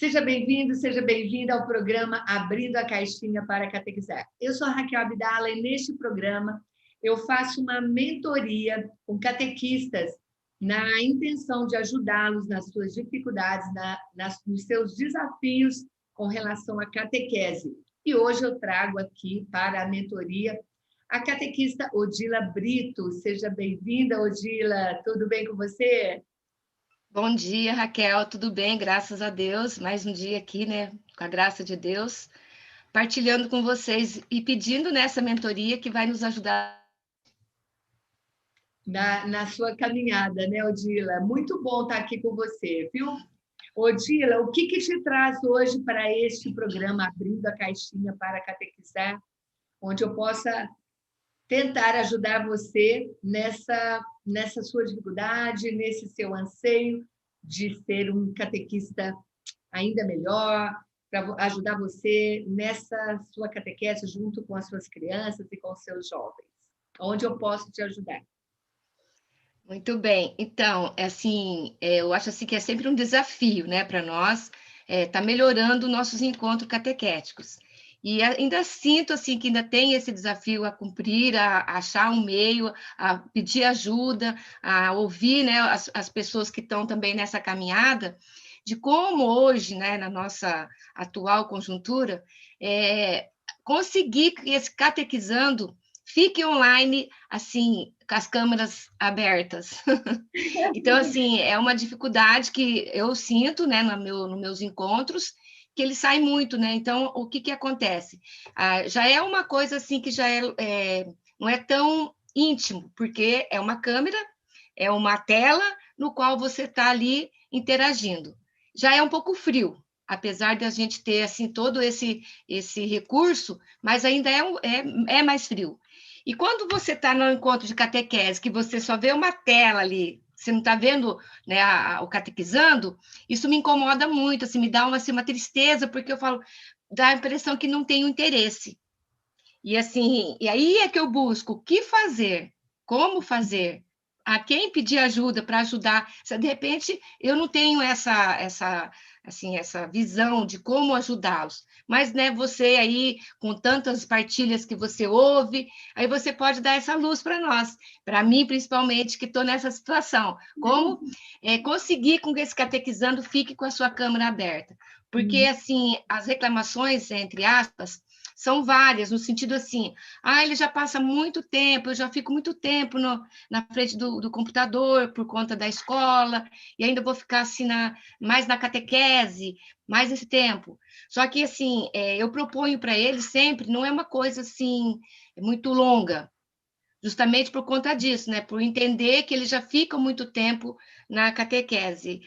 Seja bem-vindo, seja bem-vinda ao programa Abrindo a Caixinha para Catequizar. Eu sou a Raquel Abdala e neste programa eu faço uma mentoria com catequistas na intenção de ajudá-los nas suas dificuldades, nos seus desafios com relação à catequese. E hoje eu trago aqui para a mentoria a catequista Odila Brito. Seja bem-vinda, Odila. Tudo bem com você? Bom dia, Raquel. Tudo bem? Graças a Deus. Mais um dia aqui, né? Com a graça de Deus, partilhando com vocês e pedindo nessa mentoria que vai nos ajudar na sua caminhada, né, Odila? Muito bom estar aqui com você, viu? Odila, o que te traz hoje para este programa Abrindo a Caixinha para Catequizar, onde eu possa tentar ajudar você nessa sua dificuldade, nesse seu anseio de ser um catequista ainda melhor, para ajudar você nessa sua catequese junto com as suas crianças e com os seus jovens. Onde eu posso te ajudar? muito bem. Então, assim, eu acho assim que é sempre um desafio, né, para nós, tá melhorando nossos encontros catequéticos. E ainda sinto assim que ainda tem esse desafio a cumprir, a achar um meio, a pedir ajuda, a ouvir, né, as pessoas que estão também nessa caminhada, de como hoje, né, na nossa atual conjuntura, conseguir que esse catequizando fique online, assim, com as câmeras abertas. Então, assim, é uma dificuldade que eu sinto, né, nos meus encontros, que ele sai muito, né? Então, o que acontece? Já é uma coisa, assim, que já não é tão íntimo, porque é uma câmera, é uma tela no qual você está ali interagindo. Já é um pouco frio, apesar de a gente ter, assim, todo esse recurso, mas ainda é mais frio. E quando você está no encontro de catequese, que você só vê uma tela ali, você não está vendo, né, o catequizando, isso me incomoda muito, assim, me dá uma tristeza, porque eu falo, dá a impressão que não tem o interesse. E assim, e aí é que eu busco o que fazer, como fazer, a quem pedir ajuda para ajudar. Se de repente eu não tenho essa visão de como ajudá-los, mas né, você aí com tantas partilhas que você ouve, aí você pode dar essa luz para nós, para mim principalmente que estou nessa situação. Como conseguir com que esse catequizando fique com a sua câmera aberta? Porque assim, as reclamações entre aspas são várias, no sentido assim, ele já passa muito tempo, eu já fico muito tempo na frente do computador por conta da escola, e ainda vou ficar assim mais na catequese, mais esse tempo. Só que, assim, eu proponho para eles sempre, não é uma coisa assim, muito longa, justamente por conta disso, né? Por entender que eles já ficam muito tempo na catequese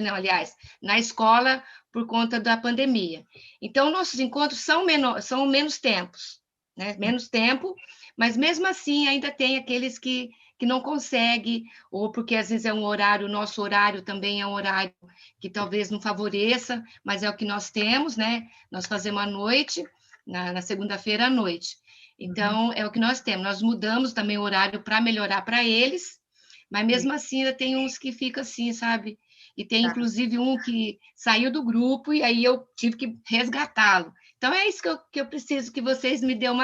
não, aliás, na escola por conta da pandemia. Então, nossos encontros são menos tempos, né? Menos tempo, mas mesmo assim ainda tem aqueles que não conseguem, ou porque às vezes é um horário, o nosso horário também é um horário que talvez não favoreça, mas é o que nós temos, né? Nós fazemos à noite, na segunda-feira à noite. Então, é o que nós temos. Nós mudamos também o horário para melhorar para eles, mas mesmo assim ainda tem uns que ficam assim, sabe? E tem, inclusive, um que saiu do grupo e aí eu tive que resgatá-lo. Então, é isso que eu preciso, que vocês me dêem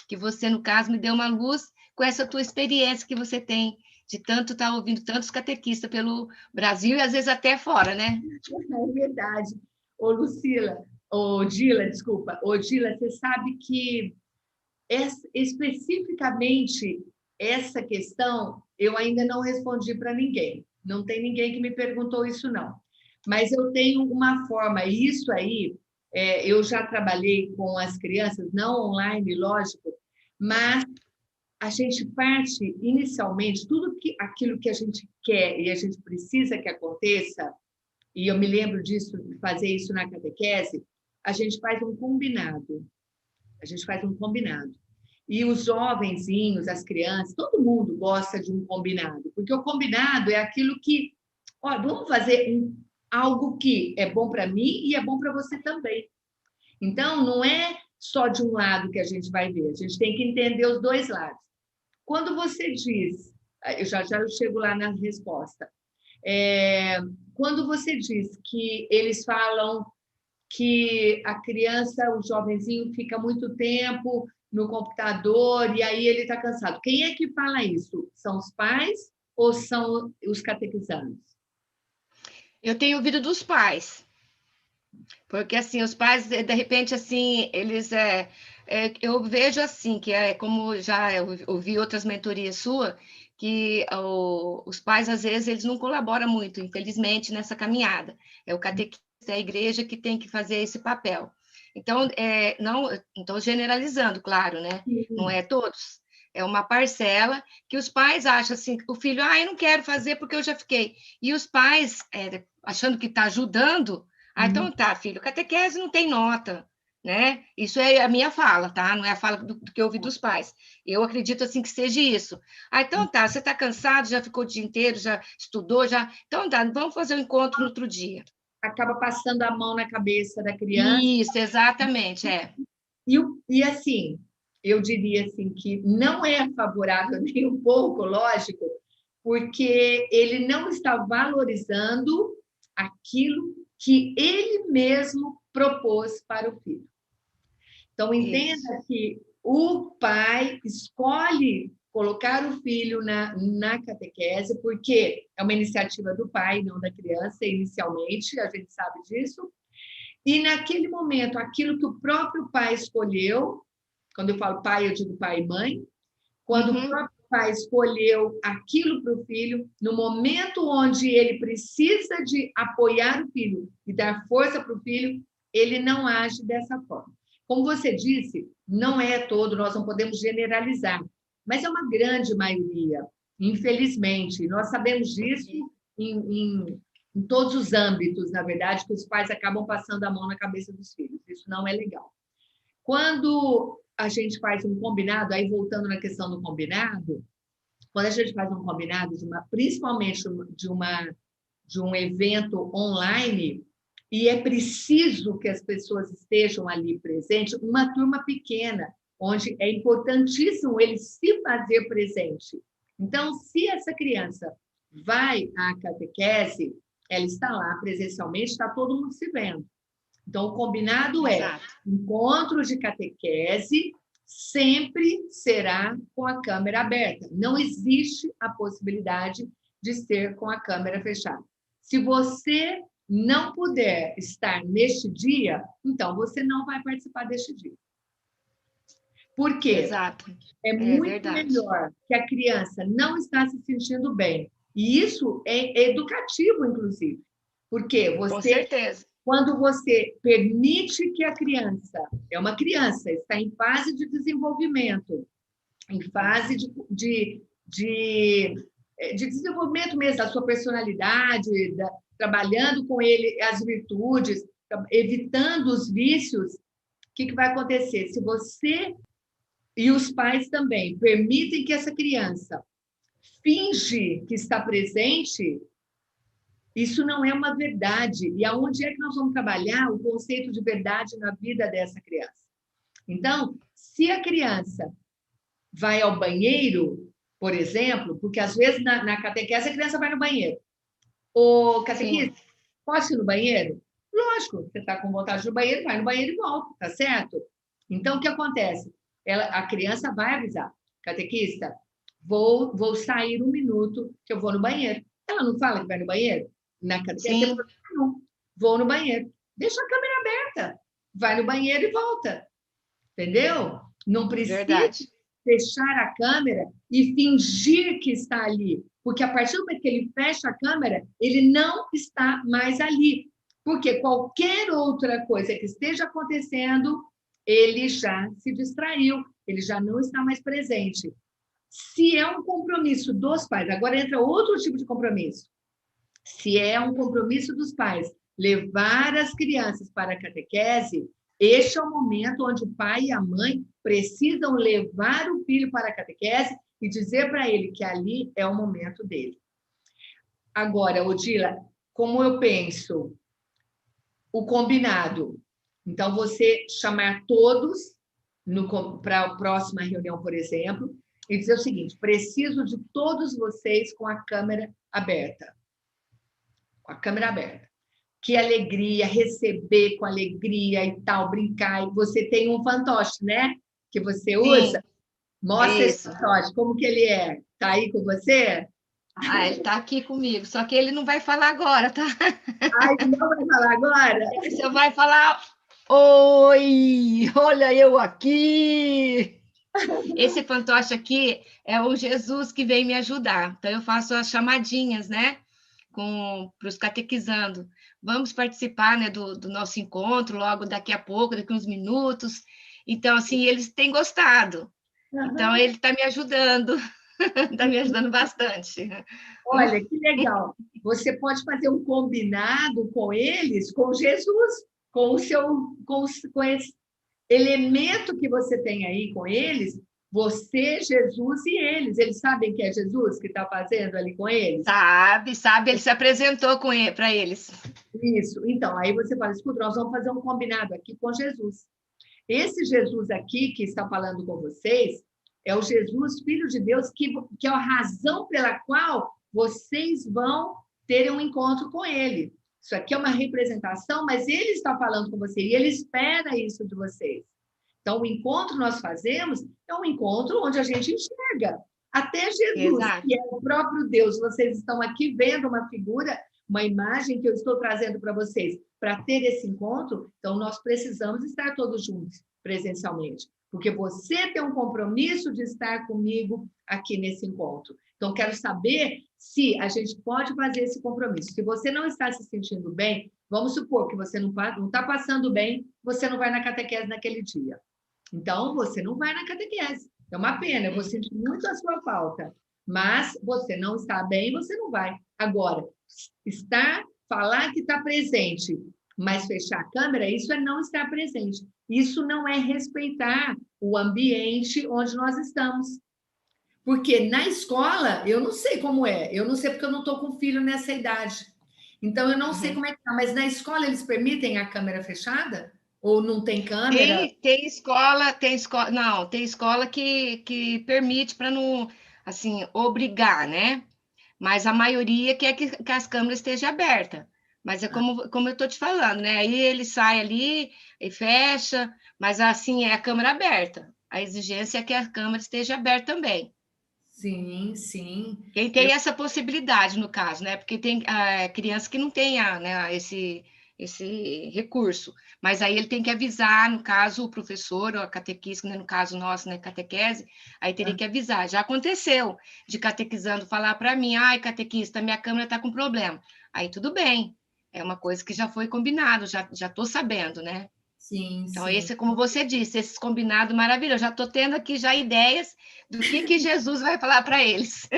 que você, no caso, me dê uma luz com essa tua experiência que você tem de tanto estar ouvindo tantos catequistas pelo Brasil e às vezes até fora, né? É verdade. Ô, Lucila, Odila, desculpa. Odila, você sabe que especificamente essa questão eu ainda não respondi para ninguém. Não tem ninguém que me perguntou isso, não. Mas eu tenho uma forma, e isso aí, eu já trabalhei com as crianças, não online, lógico, mas a gente parte inicialmente, aquilo que a gente quer e a gente precisa que aconteça, e eu me lembro disso, de fazer isso na catequese, a gente faz um combinado. A gente faz um combinado. E os jovenzinhos, as crianças, todo mundo gosta de um combinado, porque o combinado é aquilo que, ó, vamos fazer algo que é bom para mim e é bom para você também. Então, não é só de um lado que a gente vai ver, a gente tem que entender os dois lados. Quando você diz, eu já chego lá na resposta, quando você diz que eles falam que a criança, o jovenzinho, fica muito tempo no computador e aí ele está cansado. Quem é que fala isso? São os pais ou são os catequizandos? Eu tenho ouvido dos pais, porque assim, os pais, de repente, assim, eles eu vejo assim, que é como já eu ouvi outras mentorias sua, que os pais, às vezes, eles não colaboram muito, infelizmente, nessa caminhada. É o catequista, é a igreja que tem que fazer esse papel. Então, não estou generalizando, claro, né? Não Sim. é todos. É uma parcela que os pais acham assim, o filho, eu não quero fazer porque eu já fiquei. E os pais, achando que está ajudando, então tá, filho, catequese não tem nota, né? Isso é a minha fala, tá? Não é a fala do que eu ouvi dos pais. Eu acredito assim que seja isso. Então tá, você está cansado, já ficou o dia inteiro, já estudou, já. Então tá, vamos fazer um encontro no outro dia. Acaba passando a mão na cabeça da criança. Isso, exatamente, E assim, eu diria assim que não é favorável nem um pouco, lógico, porque ele não está valorizando aquilo que ele mesmo propôs para o filho. Então, Isso. entenda que o pai escolhe colocar o filho na catequese, porque é uma iniciativa do pai, não da criança, inicialmente, a gente sabe disso. E, naquele momento, aquilo que o próprio pai escolheu, quando eu falo pai, eu digo pai e mãe, quando o Uhum. próprio pai escolheu aquilo para o filho, no momento onde ele precisa de apoiar o filho e dar força para o filho, ele não age dessa forma. Como você disse, não é todo, nós não podemos generalizar, mas é uma grande maioria, infelizmente. Nós sabemos disso em todos os âmbitos, na verdade, que os pais acabam passando a mão na cabeça dos filhos. Isso não é legal. Quando a gente faz um combinado, aí voltando na questão do combinado, quando a gente faz um combinado, principalmente de um evento online, e é preciso que as pessoas estejam ali presentes, uma turma pequena, onde é importantíssimo ele se fazer presente. Então, se essa criança vai à catequese, ela está lá presencialmente, está todo mundo se vendo. Então, o combinado é Exato. encontro de catequese sempre será com a câmera aberta. Não existe a possibilidade de ser com a câmera fechada. Se você não puder estar neste dia, então você não vai participar deste dia. Por quê? Exato. É É muito verdade. melhor que a criança não está se sentindo bem. E isso é educativo, inclusive. Porque Com você certeza. quando você permite que a criança, é uma criança, está em fase de desenvolvimento, em fase de desenvolvimento mesmo da sua personalidade, trabalhando com ele as virtudes, evitando os vícios, o que vai acontecer? Se você e os pais também permitem que essa criança finge que está presente, isso não é uma verdade. E aonde é que nós vamos trabalhar o conceito de verdade na vida dessa criança? Então, se a criança vai ao banheiro, por exemplo, porque às vezes na catequese a criança vai no banheiro. O Sim. catequista, posso ir no banheiro? Lógico, você está com vontade de ir no banheiro, vai no banheiro e volta, tá certo? Então, o que acontece? A criança vai avisar, catequista, vou sair um minuto que eu vou no banheiro. Ela não fala que vai no banheiro? Na catequese, tem Sim. problema nenhum. Vou no banheiro. Deixa a câmera aberta. Vai no banheiro e volta. Entendeu? Não precisa Verdade. fechar a câmera e fingir que está ali, porque a partir do momento que ele fecha a câmera, ele não está mais ali, porque qualquer outra coisa que esteja acontecendo, ele já se distraiu, ele já não está mais presente. Se é um compromisso dos pais, agora entra outro tipo de compromisso. Se é um compromisso dos pais levar as crianças para a catequese, este é o momento onde o pai e a mãe precisam levar o filho para a catequese e dizer para ele que ali é o momento dele. Agora, Odila, como eu penso, o combinado. Então, você chamar todos para a próxima reunião, por exemplo, e dizer o seguinte: preciso de todos vocês com a câmera aberta. com a câmera aberta. Que alegria, receber com alegria e tal, brincar. E você tem um fantoche, né? Que você usa. Sim, Mostra esse isso. fantoche, como que ele é? Tá aí com você? Ah, ele está aqui comigo, só que ele não vai falar agora, tá? Ai, não vai falar agora? Ele só vai falar: Oi, olha eu aqui. Esse fantoche aqui é o Jesus que vem me ajudar. Então, eu faço as chamadinhas, né? Para os catequizando. Vamos participar, né, do nosso encontro logo daqui a pouco, daqui uns minutos. Então, assim, eles têm gostado. Então, Aham. ele está me ajudando, está me ajudando bastante. Olha, que legal. Você pode fazer um combinado com eles, com Jesus, com o seu, com esse elemento que você tem aí com eles, você, Jesus e eles. Eles sabem que é Jesus que está fazendo ali com eles? Sabe, sabe, ele se apresentou para eles. Isso. Então, aí você fala, escuta, nós vamos fazer um combinado aqui com Jesus. Esse Jesus aqui que está falando com vocês é o Jesus, Filho de Deus, que é a razão pela qual vocês vão ter um encontro com ele. Isso aqui é uma representação, mas ele está falando com você e ele espera isso de vocês. Então, o encontro que nós fazemos é um encontro onde a gente enxerga até Jesus, Exato. que é o próprio Deus. Vocês estão aqui vendo uma figura, uma imagem que eu estou trazendo para vocês. Para ter esse encontro, então nós precisamos estar todos juntos, presencialmente, porque você tem um compromisso de estar comigo aqui nesse encontro. Então, quero saber se a gente pode fazer esse compromisso. Se você não está se sentindo bem, vamos supor que você não está passando bem, você não vai na catequese naquele dia. Então, você não vai na catequese. É uma pena, eu vou sentir muito a sua falta. Mas você não está bem, você não vai. Agora, falar que está presente, mas fechar a câmera, isso é não estar presente. Isso não é respeitar o ambiente onde nós estamos. Porque na escola, eu não sei como é. Eu não sei porque eu não estou com filho nessa idade. Então, eu não sei Uhum. como é que está. Mas na escola, eles permitem a câmera fechada? Ou não tem câmera? Tem escola, não, tem escola que permite para não, assim, obrigar, né? Mas a maioria quer que as câmeras estejam abertas. Mas é como eu estou te falando, né? Aí ele sai ali e fecha, mas assim é a câmera aberta. A exigência é que a câmera esteja aberta também. Sim, sim. Quem tem essa possibilidade, no caso, né? Porque tem criança que não tem né, esse recurso. Mas aí ele tem que avisar, no caso, o professor ou a catequista, né, no caso nosso, né, catequese, aí teria que avisar. Já aconteceu de catequizando falar para mim, ai, catequista, minha câmera está com problema. Aí tudo bem, é uma coisa que já foi combinado, já estou sabendo, né? Sim, Então, sim. esse, como você disse, esses combinados maravilhosos. Já estou tendo aqui já ideias do que Jesus vai falar para eles.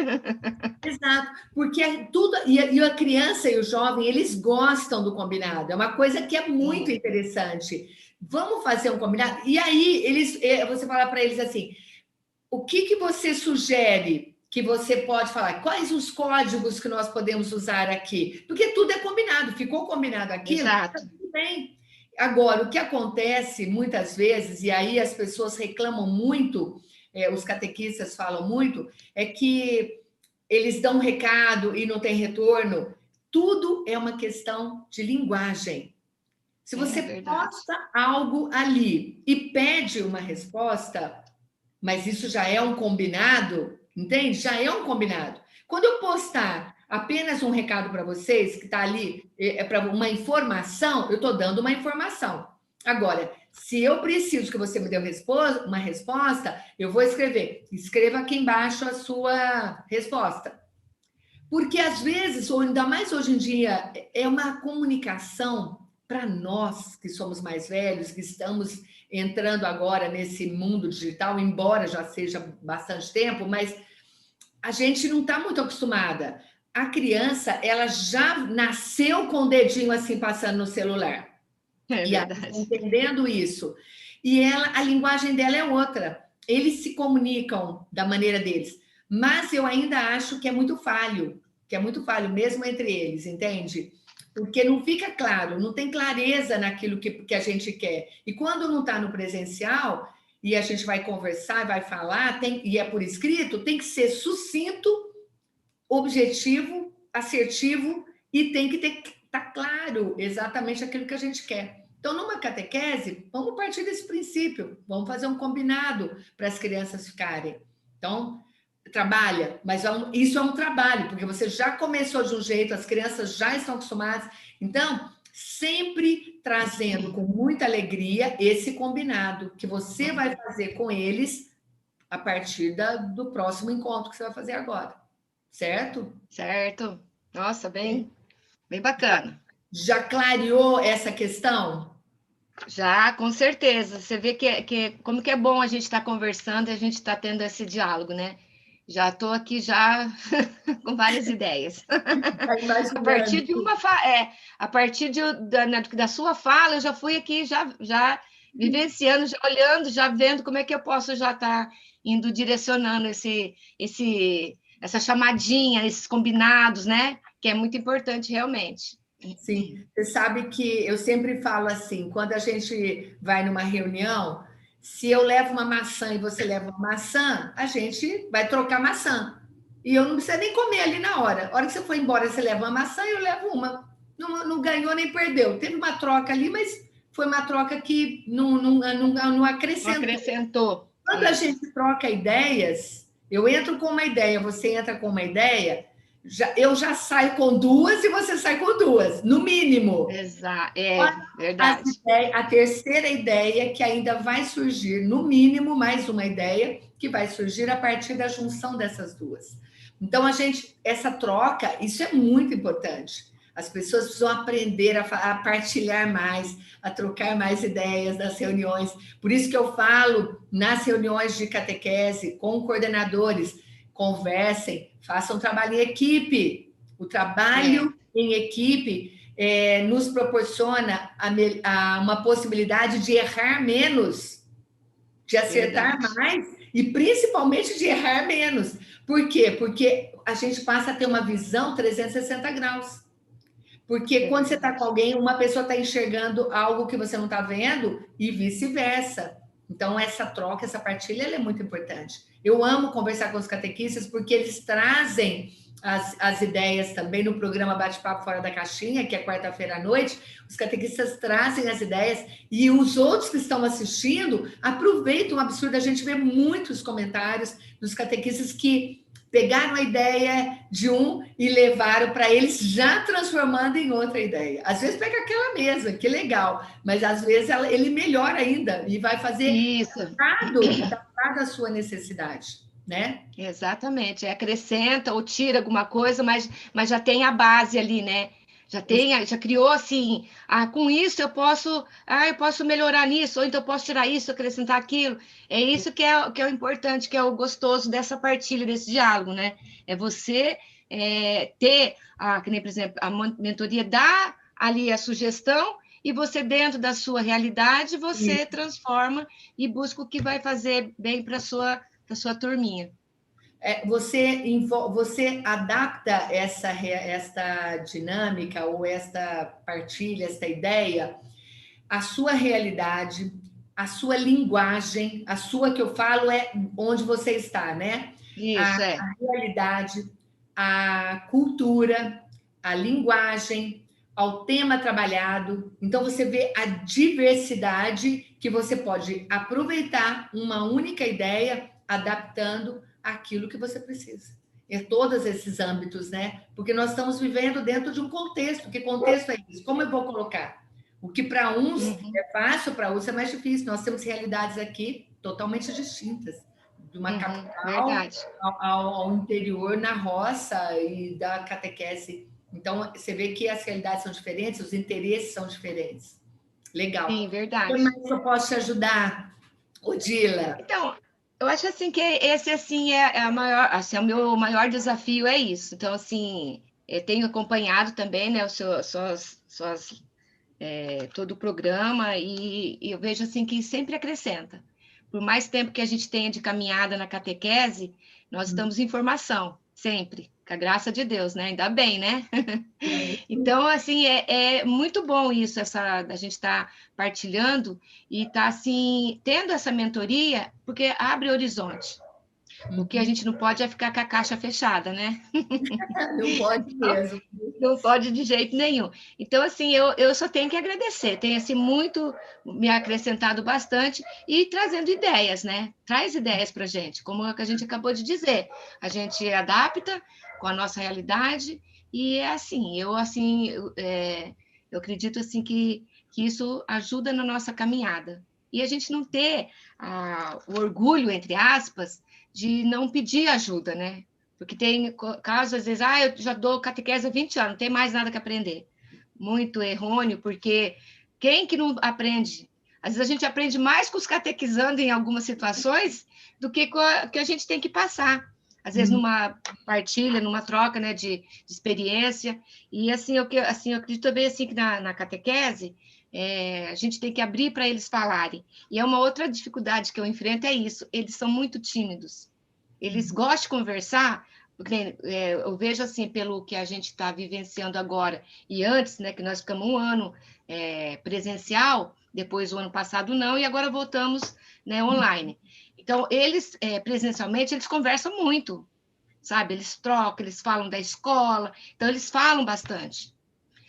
Exato, porque tudo e a criança e o jovem, eles gostam do combinado. É uma coisa que é muito Sim. interessante. Vamos fazer um combinado? E aí você fala para eles assim: o que você sugere que você pode falar? Quais os códigos que nós podemos usar aqui? Porque tudo é combinado, ficou combinado aquilo, tá Exato. tudo bem. Agora, o que acontece muitas vezes, e aí as pessoas reclamam muito, os catequistas falam muito, é que eles dão um recado e não tem retorno. Tudo é uma questão de linguagem. Se É você verdade. posta algo ali e pede uma resposta, mas isso já é um combinado, entende? Já é um combinado. Quando eu postar apenas um recado para vocês, que está ali, é para uma informação, eu estou dando uma informação. Agora, se eu preciso que você me dê uma resposta, eu vou escrever. Escreva aqui embaixo a sua resposta. Porque às vezes, ou ainda mais hoje em dia, é uma comunicação para nós que somos mais velhos, que estamos entrando agora nesse mundo digital, embora já seja bastante tempo, mas a gente não está muito acostumada. A criança, ela já nasceu com o dedinho assim passando no celular. É E ela está verdade. entendendo isso. E a linguagem dela é outra. Eles se comunicam da maneira deles. Mas eu ainda acho que é muito falho mesmo entre eles, entende? Porque não fica claro, não tem clareza naquilo que a gente quer. E quando não está no presencial, e a gente vai conversar, vai falar, e é por escrito, tem que ser sucinto, objetivo, assertivo e tem que estar claro exatamente aquilo que a gente quer. Então, numa catequese, vamos partir desse princípio, vamos fazer um combinado para as crianças ficarem. Então, trabalha, mas isso é um trabalho, porque você já começou de um jeito, as crianças já estão acostumadas. Então, sempre trazendo com muita alegria esse combinado que você vai fazer com eles a partir do próximo encontro que você vai fazer agora, certo? Certo. Nossa, bem bacana. Já clareou essa questão? Já, com certeza. Você vê como que é bom a gente estar conversando e a gente estar tendo esse diálogo, né? Já estou aqui já com várias ideias. Está A partir imaginando. de a partir da sua fala, eu já fui aqui já vivenciando, já olhando, já vendo como é que eu posso já estar indo direcionando essa chamadinha, esses combinados, né? Que é muito importante realmente. Sim, você sabe que eu sempre falo assim, quando a gente vai numa reunião, se eu levo uma maçã e você leva uma maçã, a gente vai trocar maçã. E eu não preciso nem comer ali na hora. A hora que você for embora, você leva uma maçã e eu levo uma. Não ganhou nem perdeu. Teve uma troca ali, mas foi uma troca que não Não acrescentou. acrescentou. Quando a gente troca ideias, eu entro com uma ideia, você entra com uma ideia, eu já saio com duas e você sai com duas, no mínimo. Exato, é verdade. A terceira ideia que ainda vai surgir, no mínimo, mais uma ideia que vai surgir a partir da junção dessas duas. Então, essa troca, isso é muito importante. As pessoas precisam aprender a partilhar mais, a trocar mais ideias nas reuniões. Por isso que eu falo nas reuniões de catequese com coordenadores, conversem, façam trabalho em equipe. O trabalho em equipe nos proporciona uma possibilidade de errar menos, de acertar mais e principalmente de errar menos. Por quê? Porque a gente passa a ter uma visão 360 graus. Porque quando você está com alguém, uma pessoa está enxergando algo que você não está vendo e vice-versa. Então, essa troca, essa partilha, ela é muito importante. Eu amo conversar com os catequistas porque eles trazem as ideias também no programa Bate-Papo Fora da Caixinha, que é quarta-feira à noite. Os catequistas trazem as ideias e os outros que estão assistindo aproveitam o absurdo. A gente vê muitos comentários dos catequistas que pegaram a ideia de um e levaram para eles, já transformando em outra ideia. Às vezes pega aquela mesma, que legal, mas às vezes ele melhora ainda e vai fazer adaptado à sua necessidade, né? Exatamente, acrescenta ou tira alguma coisa, mas já tem a base ali, né? Já criou assim, com isso eu posso melhorar nisso, ou então eu posso tirar isso, acrescentar aquilo. É isso que é o importante, que é o gostoso dessa partilha, desse diálogo, né? É você ter, que nem, por exemplo, a mentoria dá ali a sugestão, e você, dentro da sua realidade, você transforma e busca o que vai fazer bem para a sua turminha. Você adapta esta dinâmica ou esta partilha, esta ideia, à sua realidade, à sua linguagem, a sua que eu falo é onde você está, né? Isso, A realidade, a cultura, a linguagem, ao tema trabalhado. Então, você vê a diversidade que você pode aproveitar uma única ideia, adaptando aquilo que você precisa. Em todos esses âmbitos, né? Porque nós estamos vivendo dentro de um contexto. Que contexto é isso? Como eu vou colocar? O que para uns é fácil, para outros é mais difícil. Nós temos realidades aqui totalmente distintas. De uma capital ao interior, na roça e da catequese. Então, você vê que as realidades são diferentes, os interesses são diferentes. Legal. Sim, verdade. Como mais eu posso te ajudar, Odila? Então, eu acho assim que esse assim é a maior, assim, o meu maior desafio é isso. Então, assim, eu tenho acompanhado também, né, todo o programa e eu vejo assim que sempre acrescenta. Por mais tempo que a gente tenha de caminhada na catequese, nós estamos em formação, sempre, com a graça de Deus, né? Ainda bem, né? Então, assim, é muito bom isso, a gente estar partilhando e estar, assim, tendo essa mentoria, porque abre horizonte. O que a gente não pode é ficar com a caixa fechada, né? Não pode mesmo. Não pode de jeito nenhum. Então, assim, eu só tenho que agradecer. Tem, assim, muito me acrescentado bastante e trazendo ideias, né? Traz ideias para a gente, como a gente acabou de dizer. A gente adapta com a nossa realidade e é assim, eu acredito, assim, que isso ajuda na nossa caminhada. E a gente não ter o orgulho, entre aspas, de não pedir ajuda, né? Porque tem casos, às vezes, eu já dou catequese há 20 anos, não tem mais nada que aprender. Muito errôneo, porque quem que não aprende? Às vezes a gente aprende mais com os catequizando em algumas situações do que com que a gente tem que passar. Às vezes numa partilha, numa troca, né, de experiência. E assim, eu acredito também assim, que na catequese, a gente tem que abrir para eles falarem. E é uma outra dificuldade que eu enfrento, é isso. Eles são muito tímidos. Eles gostam de conversar, porque eu vejo assim, pelo que a gente está vivenciando agora, e antes, né, que nós ficamos um ano presencial, depois o ano passado não, e agora voltamos, né, online. Então, eles, presencialmente, eles conversam muito, sabe? Eles trocam, eles falam da escola, então eles falam bastante.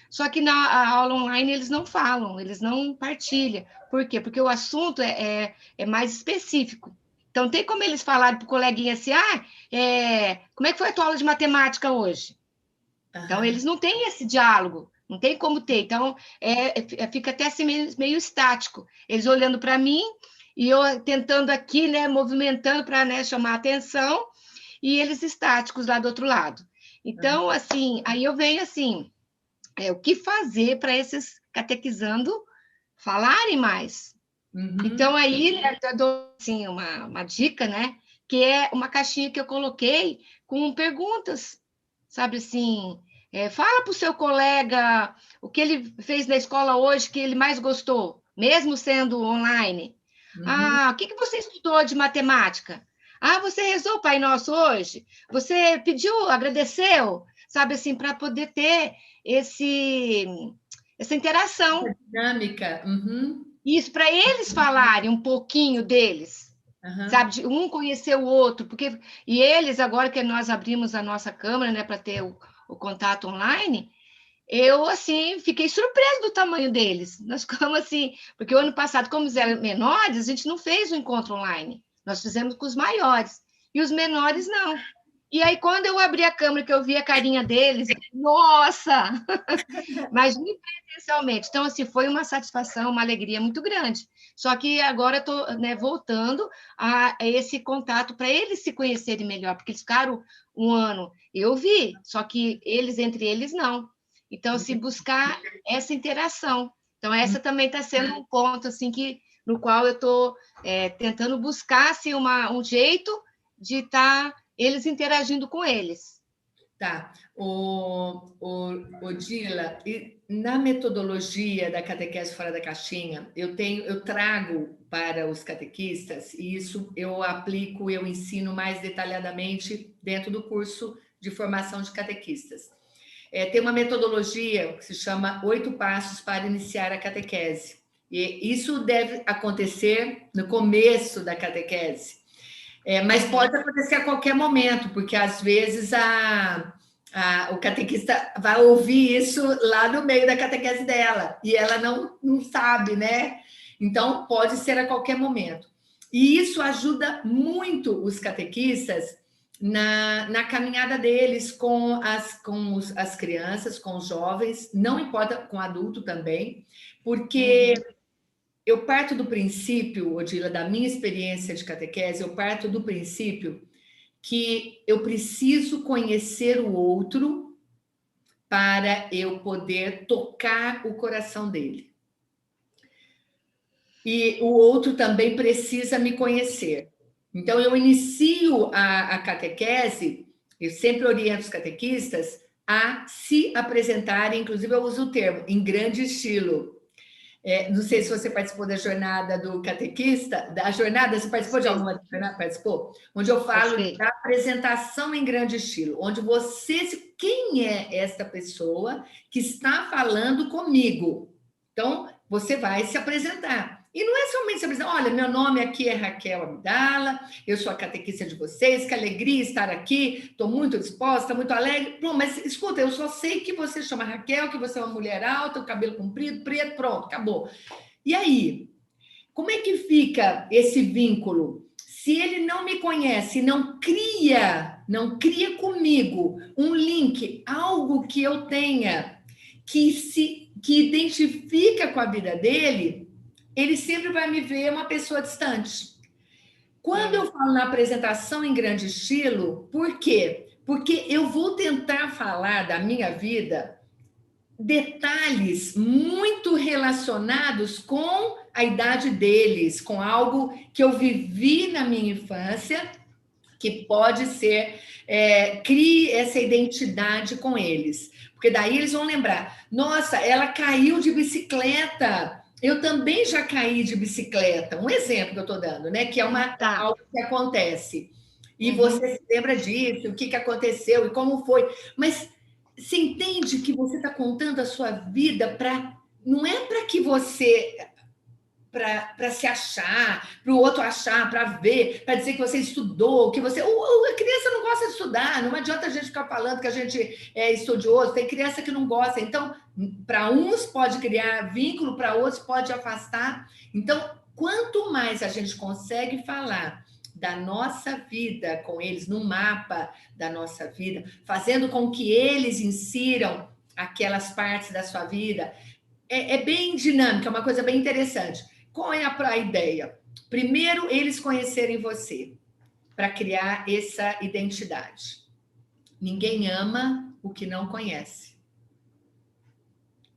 Só que na aula online eles não falam, eles não partilham. Por quê? Porque o assunto é mais específico. Então, tem como eles falarem para o coleguinha assim, como é que foi a tua aula de matemática hoje? Então, eles não têm esse diálogo, não tem como ter. Então, fica até assim meio estático. Eles olhando para mim e eu tentando aqui, né, movimentando para, né, chamar a atenção, e eles estáticos lá do outro lado. Então, assim, aí eu venho assim, o que fazer para esses catequizando falarem mais? Então, aí, né, eu dou assim, uma dica, né? Que é uma caixinha que eu coloquei com perguntas, sabe assim, fala para o seu colega o que ele fez na escola hoje que ele mais gostou, mesmo sendo online. O que você estudou de matemática? Você rezou o Pai Nosso hoje? Você pediu, agradeceu? Sabe assim, para poder ter essa interação. Dinâmica. Isso, para eles falarem um pouquinho deles, sabe? De um conhecer o outro, porque e eles, agora que nós abrimos a nossa câmera, né, para ter o contato online, eu, assim, fiquei surpresa do tamanho deles. Nós ficamos assim, porque o ano passado, como eles eram menores, a gente não fez o encontro online, nós fizemos com os maiores, e os menores não. E aí, quando eu abri a câmera, que eu vi a carinha deles, nossa! Mas presencialmente. Então, assim, foi uma satisfação, uma alegria muito grande. Só que agora estou, né, voltando a esse contato para eles se conhecerem melhor, porque eles ficaram um ano. Eu vi, só que eles, entre eles, não. Então, assim, buscar essa interação. Então, essa também está sendo um ponto, assim, no qual eu estou tentando buscar, assim, um jeito de estar eles interagindo com eles. Tá. Dila, na metodologia da catequese fora da caixinha, eu trago para os catequistas, e isso eu aplico, eu ensino mais detalhadamente dentro do curso de formação de catequistas. Tem uma metodologia que se chama 8 Passos para Iniciar a Catequese. E isso deve acontecer no começo da catequese. Mas pode acontecer a qualquer momento, porque às vezes o catequista vai ouvir isso lá no meio da catequese dela e ela não sabe, né? Então, pode ser a qualquer momento. E isso ajuda muito os catequistas na caminhada deles com as crianças, com os jovens, não importa, com adulto também, porque eu parto do princípio, Odila, da minha experiência de catequese, eu parto do princípio que eu preciso conhecer o outro para eu poder tocar o coração dele. E o outro também precisa me conhecer. Então, eu inicio a catequese, eu sempre oriento os catequistas a se apresentarem, inclusive eu uso o termo, em grande estilo. Não sei se você participou da jornada do catequista, da jornada, você participou de alguma jornada? Participou? Onde eu falo da apresentação em grande estilo, onde quem é esta pessoa que está falando comigo? Então, você vai se apresentar. E não é somente sobre, olha, meu nome aqui é Raquel Abdala, eu sou a catequista de vocês, que alegria estar aqui, estou muito disposta, muito alegre. Pronto, mas escuta, eu só sei que você chama Raquel, que você é uma mulher alta, o cabelo comprido, preto, pronto, acabou. E aí? Como é que fica esse vínculo? Se ele não me conhece, não cria comigo um link, algo que eu tenha que identifica com a vida dele, ele sempre vai me ver uma pessoa distante. Quando eu falo na apresentação em grande estilo, por quê? Porque eu vou tentar falar da minha vida detalhes muito relacionados com a idade deles, com algo que eu vivi na minha infância, que pode ser, crie essa identidade com eles. Porque daí eles vão lembrar, nossa, ela caiu de bicicleta, eu também já caí de bicicleta. Um exemplo que eu estou dando, né? Que é algo que acontece. E você se lembra disso, o que aconteceu e como foi. Mas você entende que você está contando a sua vida para. Não é para que você. Para se achar, para o outro achar, para ver, para dizer que você estudou, que você. A criança não gosta de estudar, não adianta a gente ficar falando que a gente é estudioso, tem criança que não gosta. Então, para uns pode criar vínculo, para outros pode afastar. Então, quanto mais a gente consegue falar da nossa vida com eles, no mapa da nossa vida, fazendo com que eles insiram aquelas partes da sua vida, é bem dinâmica, é uma coisa bem interessante. Qual é a ideia? Primeiro, eles conhecerem você, para criar essa identidade. Ninguém ama o que não conhece.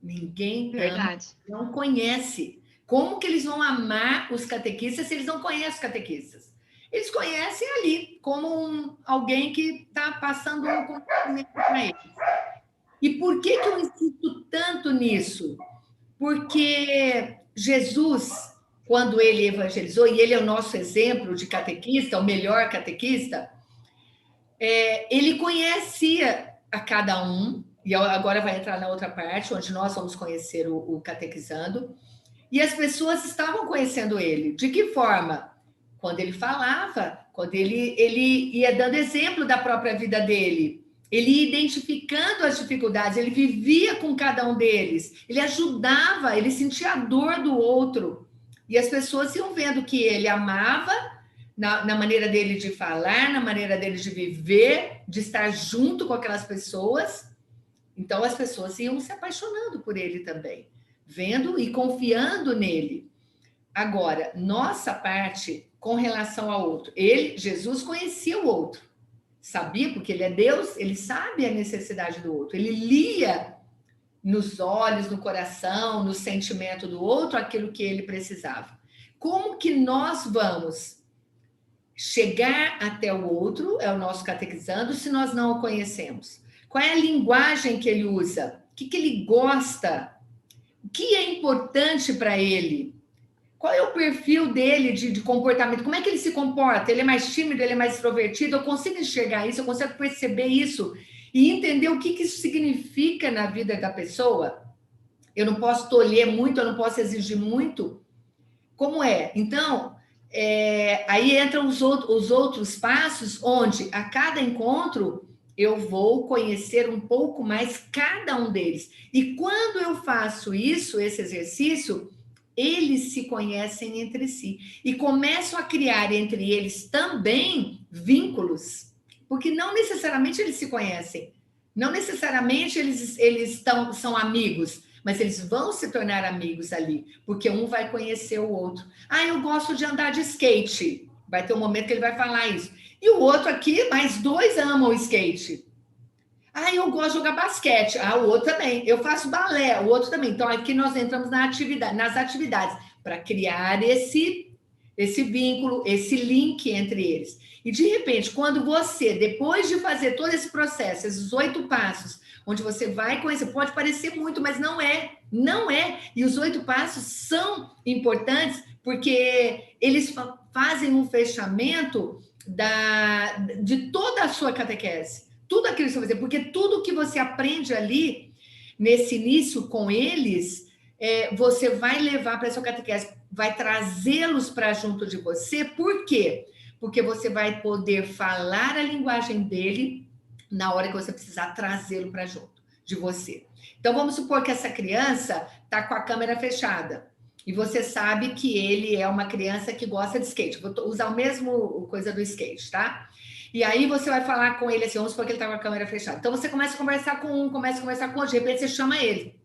Ninguém ama o que não conhece. Como que eles vão amar os catequistas se eles não conhecem os catequistas? Eles conhecem ali, como alguém que está passando um conhecimento para eles. E por que eu insisto tanto nisso? Porque Jesus, quando ele evangelizou, e ele é o nosso exemplo de catequista, o melhor catequista, ele conhecia a cada um, e agora vai entrar na outra parte, onde nós vamos conhecer o catequizando, e as pessoas estavam conhecendo ele. De que forma? Quando ele falava, quando ele ia dando exemplo da própria vida dele, ele ia identificando as dificuldades, ele vivia com cada um deles, ele ajudava, ele sentia a dor do outro. E as pessoas iam vendo que ele amava na maneira dele de falar, na maneira dele de viver, de estar junto com aquelas pessoas. Então, as pessoas iam se apaixonando por ele também, vendo e confiando nele. Agora, nossa parte com relação ao outro, Jesus conhecia o outro. Sabia, porque ele é Deus, ele sabe a necessidade do outro. Ele lia nos olhos, no coração, no sentimento do outro aquilo que ele precisava. Como que nós vamos chegar até o outro, é o nosso catequizando, se nós não o conhecemos? Qual é a linguagem que ele usa? O que ele gosta? O que é importante para ele? Qual é o perfil dele de comportamento? Como é que ele se comporta? Ele é mais tímido? Ele é mais extrovertido? Eu consigo enxergar isso, eu consigo perceber isso e entender o que isso significa na vida da pessoa? Eu não posso tolher muito, eu não posso exigir muito? Como é? Então, aí entram os outros passos, onde a cada encontro eu vou conhecer um pouco mais cada um deles. E quando eu faço isso, esse exercício, eles se conhecem entre si e começam a criar entre eles também vínculos, porque não necessariamente eles se conhecem, não necessariamente eles são amigos, mas eles vão se tornar amigos ali, porque um vai conhecer o outro. Ah, eu gosto de andar de skate. Vai ter um momento que ele vai falar isso. E o outro aqui, mais dois amam o skate. Ah, eu gosto de jogar basquete. Ah, o outro também. Eu faço balé, o outro também. Então, aqui nós entramos nas atividades, para criar esse vínculo, esse link entre eles. E, de repente, quando você, depois de fazer todo esse processo, esses 8 passos, onde você vai conhecer, pode parecer muito, mas não é. Não é. E os 8 passos são importantes, porque eles fazem um fechamento de toda a sua catequese. Tudo aquilo que você vai fazer, porque tudo que você aprende ali, nesse início com eles, você vai levar para a sua catequese. vai trazê-los para junto de você. Por quê? Porque você vai poder falar a linguagem dele na hora que você precisar trazê-lo para junto de você. Então, vamos supor que essa criança está com a câmera fechada e você sabe que ele é uma criança que gosta de skate. Vou usar o mesmo coisa do skate, tá? E aí você vai falar com ele assim, vamos supor que ele está com a câmera fechada. Então, você começa a conversar com um, começa a conversar com outro, de repente você chama ele.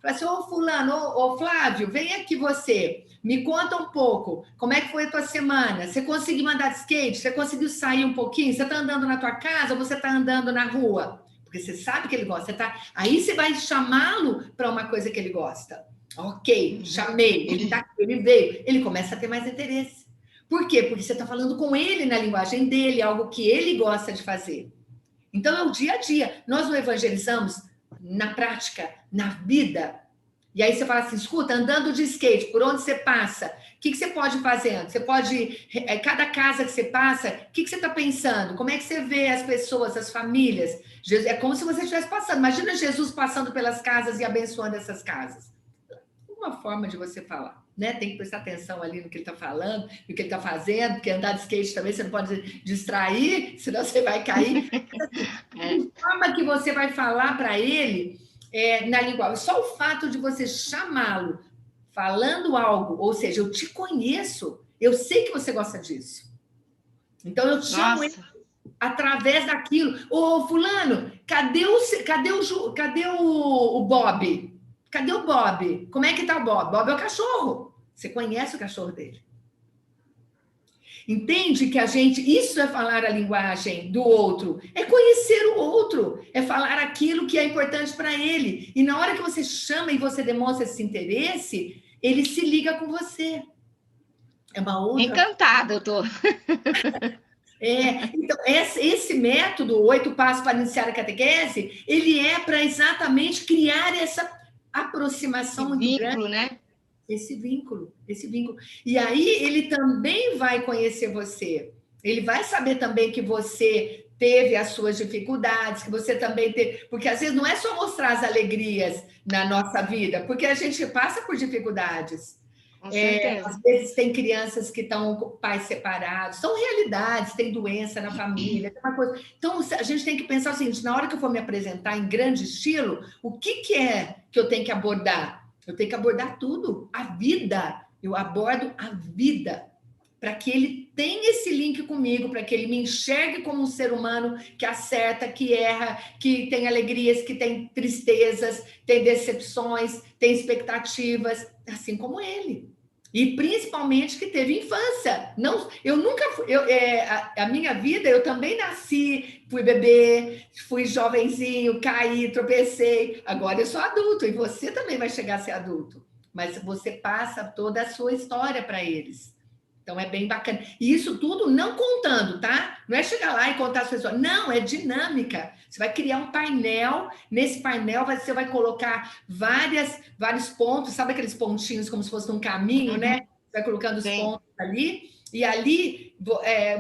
Fala assim, ô fulano, ô Flávio, vem aqui você, me conta um pouco, como é que foi a tua semana? Você conseguiu mandar de skate? Você conseguiu sair um pouquinho? Você está andando na tua casa ou você está andando na rua? Porque você sabe que ele gosta, tá? Aí você vai chamá-lo para uma coisa que ele gosta. Ok, chamei, ele tá aqui, ele veio, ele começa a ter mais interesse. Por quê? Porque você está falando com ele na linguagem dele, algo que ele gosta de fazer. Então, é o dia a dia. Nós não evangelizamos na prática, na vida. E aí você fala assim, escuta, andando de skate, por onde você passa? O que você pode fazer? Você pode, cada casa que você passa, o que você está pensando? Como é que você vê as pessoas, as famílias? É como se você estivesse passando. Imagina Jesus passando pelas casas e abençoando essas casas. Uma forma de você falar, né? Tem que prestar atenção ali no que ele está falando, no que ele está fazendo, porque andar de skate também você não pode distrair, senão você vai cair. A forma que você vai falar para ele na linguagem, só o fato de você chamá-lo falando algo, ou seja, eu te conheço, eu sei que você gosta disso. Então eu te chamo ele através daquilo. Ô, fulano, cadê o Bob? Cadê o Bob? Como é que tá o Bob? Bob é o cachorro. Você conhece o cachorro dele. Entende que isso é falar a linguagem do outro, é conhecer o outro, é falar aquilo que é importante para ele. E na hora que você chama e você demonstra esse interesse, ele se liga com você. É uma outra... Encantada, eu tô. Então, esse método, 8 passos para iniciar a catequese, ele é para exatamente criar essa aproximação muito vínculo, grande. Né? Esse vínculo. E aí ele também vai conhecer você. Ele vai saber também que você teve as suas dificuldades, que você também teve... Porque às vezes não é só mostrar as alegrias na nossa vida, porque a gente passa por dificuldades. Com certeza. Às vezes tem crianças que estão com pais separados, são realidades, tem doença na família, tem uma coisa. Então, a gente tem que pensar o seguinte, na hora que eu for me apresentar em grande estilo, o que é que eu tenho que abordar? Eu tenho que abordar tudo, a vida. Eu abordo a vida, para que ele tenha esse link comigo, para que ele me enxergue como um ser humano que acerta, que erra, que tem alegrias, que tem tristezas, tem decepções, tem expectativas, assim como ele. E principalmente que teve infância. Não, eu nunca fui, a minha vida, eu também nasci, fui bebê, fui jovenzinho, caí, tropecei. Agora eu sou adulto e você também vai chegar a ser adulto. Mas você passa toda a sua história para eles. Então é bem bacana. E isso tudo não contando, tá? Não é chegar lá e contar as pessoas. Não, é dinâmica. Você vai criar um painel. Nesse painel você vai colocar vários pontos, sabe aqueles pontinhos como se fosse um caminho, né? Você vai colocando os pontos ali. E ali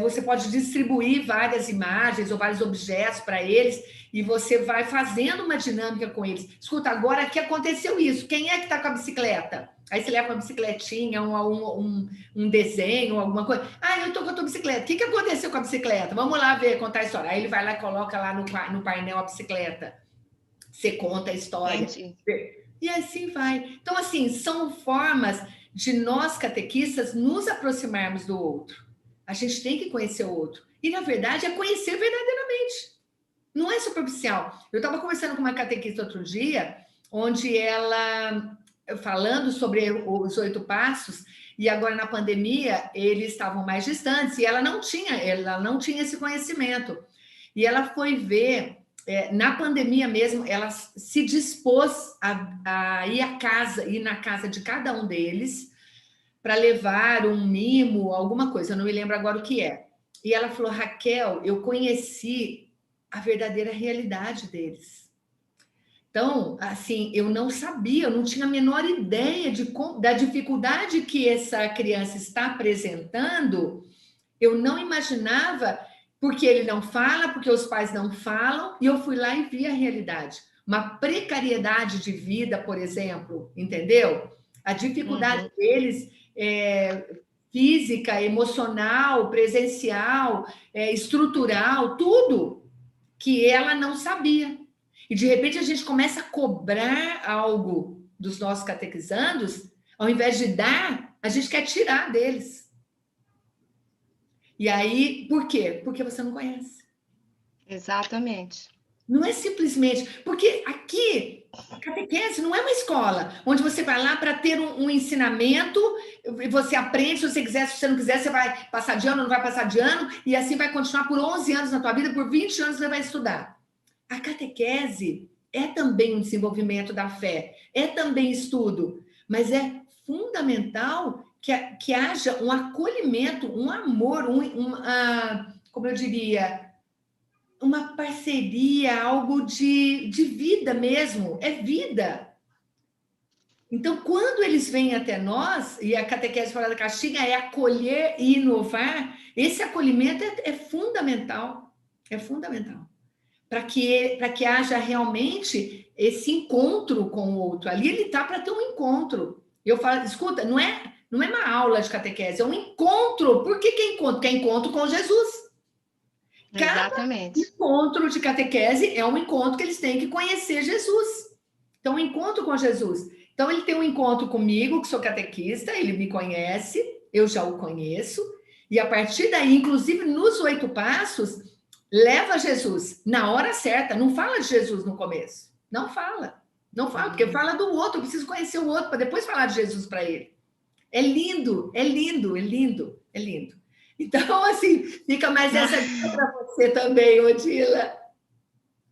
você pode distribuir várias imagens ou vários objetos para eles. E você vai fazendo uma dinâmica com eles. Escuta, agora aqui aconteceu isso. Quem é que está com a bicicleta? Aí você leva uma bicicletinha, um desenho, alguma coisa. Ah, eu estou com a tua bicicleta. O que aconteceu com a bicicleta? Vamos lá ver, contar a história. Aí ele vai lá e coloca lá no painel a bicicleta. Você conta a história. Entendi. E assim vai. Então, assim, são formas de nós, catequistas, nos aproximarmos do outro. A gente tem que conhecer o outro. E, na verdade, é conhecer verdadeiramente. Não é superficial. Eu estava conversando com uma catequista outro dia, onde ela... falando sobre os 8 passos, e agora na pandemia eles estavam mais distantes, e ela não tinha esse conhecimento. E ela foi ver, na pandemia mesmo, ela se dispôs a ir na casa de cada um deles, para levar um mimo, alguma coisa, eu não me lembro agora o que é. E ela falou, Raquel, eu conheci a verdadeira realidade deles. Então, assim, eu não sabia, eu não tinha a menor ideia da dificuldade que essa criança está apresentando. Eu não imaginava, porque ele não fala, porque os pais não falam, e eu fui lá e vi a realidade. Uma precariedade de vida, por exemplo, entendeu? A dificuldade deles física, emocional, presencial, estrutural, tudo que ela não sabia. E de repente a gente começa a cobrar algo dos nossos catequizandos, ao invés de dar, a gente quer tirar deles. E aí, por quê? Porque você não conhece. Exatamente. Não é simplesmente. Porque aqui, a catequese não é uma escola onde você vai lá para ter um ensinamento, e você aprende, se você quiser, se você não quiser, você vai passar de ano, não vai passar de ano, e assim vai continuar por 11 anos na tua vida, por 20 anos você vai estudar. A catequese é também um desenvolvimento da fé, é também estudo, mas é fundamental que haja um acolhimento, um amor, como eu diria, uma parceria, algo de vida mesmo, é vida. Então, quando eles vêm até nós, e a catequese fora da caixinha é acolher e inovar, esse acolhimento é fundamental, é fundamental, para que haja realmente esse encontro com o outro. Ali ele está para ter um encontro. Eu falo, escuta, não é uma aula de catequese, é um encontro. Por que é encontro? Porque é encontro com Jesus. Cada Exatamente. encontro de catequese é um encontro que eles têm que conhecer Jesus. Então, um encontro com Jesus. Então, ele tem um encontro comigo, que sou catequista, ele me conhece, eu já o conheço, e a partir daí, inclusive nos 8 passos, leva Jesus na hora certa. Não fala de Jesus no começo. Não fala. Não fala, porque fala do outro, eu preciso conhecer o outro para depois falar de Jesus para ele. É lindo, é lindo, é lindo, é lindo. Então, assim, fica mais essa dica para você também, Odila.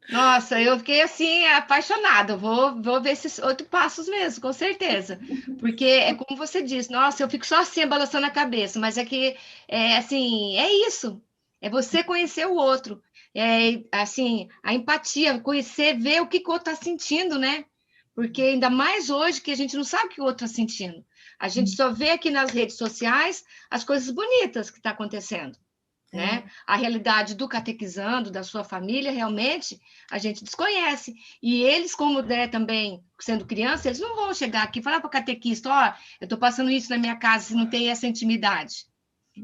Nossa, eu fiquei assim apaixonada. Vou ver esses 8 passos mesmo, com certeza. Porque é como você disse, nossa, eu fico só assim balançando a cabeça, mas é que é assim, é isso. É você conhecer o outro. É assim, a empatia, conhecer, ver o que o outro está sentindo, né? Porque ainda mais hoje que a gente não sabe o que o outro está sentindo. A gente só vê aqui nas redes sociais as coisas bonitas que estão acontecendo, né? A realidade do catequizando, da sua família, realmente a gente desconhece. E eles, como também sendo criança, eles não vão chegar aqui e falar para o catequista: ó, eu estou passando isso na minha casa, se não tem essa intimidade.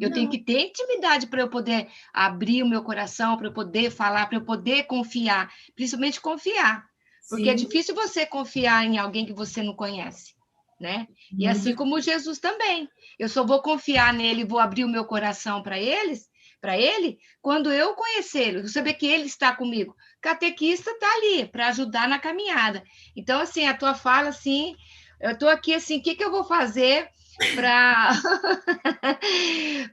Eu tenho Não. que ter intimidade para eu poder abrir o meu coração, para eu poder falar, para eu poder confiar, principalmente confiar. Porque é Sim, difícil você confiar em alguém que você não conhece, né? E muito. assim como Jesus também. Eu só vou confiar nele, vou abrir o meu coração para ele, quando eu conhecê-lo, saber que ele está comigo. Catequista está ali para ajudar na caminhada. Então, assim, a tua fala, assim, eu estou aqui assim, o que eu vou fazer para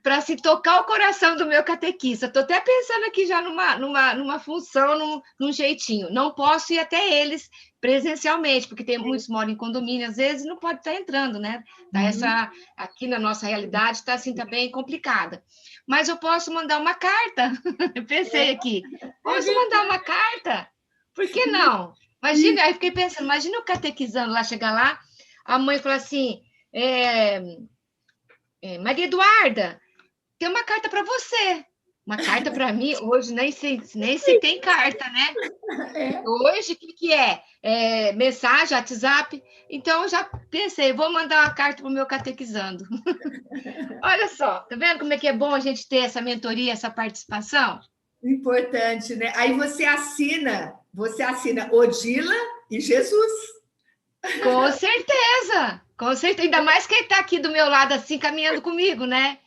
para se tocar o coração do meu catequista? Estou até pensando aqui já numa função, num jeitinho. Não posso ir até eles presencialmente, porque tem muitos moram em condomínio, às vezes não pode estar entrando, né? Tá Uhum. aqui na nossa realidade está assim também complicada. Mas eu posso mandar uma carta. Eu pensei aqui, É posso mandar verdade. uma carta? Por que não? Imagina, aí fiquei pensando, imagina o catequizando lá, chegar lá, a mãe fala assim, Maria Eduarda, tem uma carta para você. Uma carta para mim, hoje nem se tem carta, né? É. Hoje, o que é? Mensagem, WhatsApp. Então, eu já pensei, vou mandar uma carta para o meu catequizando. Olha só, tá vendo como é que é bom a gente ter essa mentoria, essa participação? Importante, né? Aí você assina Odila e Jesus. Com certeza, ainda mais quem está aqui do meu lado, assim, caminhando comigo, né?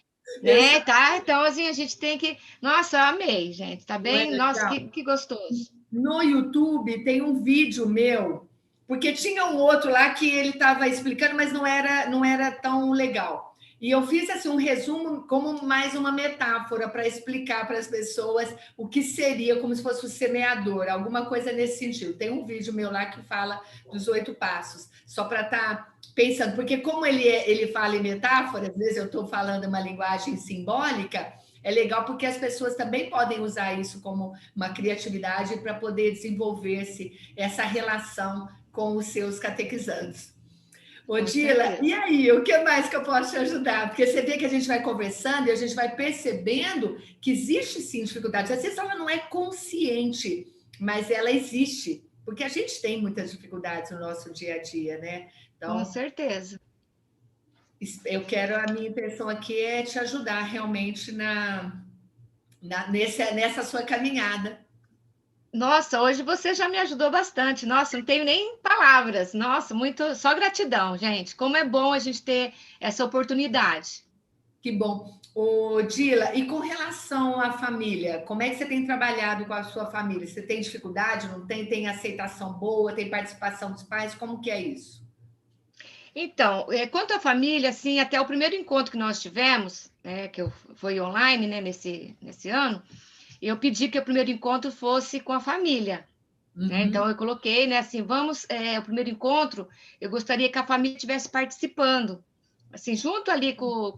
Né, Exato. tá? Então, assim, a gente tem que. Nossa, eu amei, gente, tá Não é bem? Nossa, legal? que gostoso. No YouTube tem um vídeo meu, porque tinha um outro lá que ele estava explicando, mas não era tão legal. E eu fiz assim um resumo como mais uma metáfora para explicar para as pessoas o que seria como se fosse o semeador, alguma coisa nesse sentido. Tem um vídeo meu lá que fala dos 8 passos, só para estar pensando, porque como ele fala em metáforas, às vezes eu estou falando uma linguagem simbólica, é legal porque as pessoas também podem usar isso como uma criatividade para poder desenvolver-se essa relação com os seus catequizandos. Com Odila, e certeza. aí, o que mais que eu posso te ajudar? Porque você vê que a gente vai conversando e a gente vai percebendo que existe sim dificuldade. Às vezes ela não é consciente, mas ela existe, porque a gente tem muitas dificuldades no nosso dia a dia, né? Com Então, certeza. a minha intenção aqui é te ajudar realmente nessa sua caminhada. Nossa, hoje você já me ajudou bastante. Nossa, não tenho nem palavras. Nossa, muito, só gratidão, gente. Como é bom a gente ter essa oportunidade. Que bom. Ô, Dila, e com relação à família, como é que você tem trabalhado com a sua família? Você tem dificuldade? Não tem? Tem aceitação boa? Tem participação dos pais? Como que é isso? Então, quanto à família, assim, até o primeiro encontro que nós tivemos, né, foi online, né, nesse ano, eu pedi que o primeiro encontro fosse com a família, né? Uhum. Então, eu coloquei, né, assim, o primeiro encontro, eu gostaria que a família estivesse participando, assim, junto ali com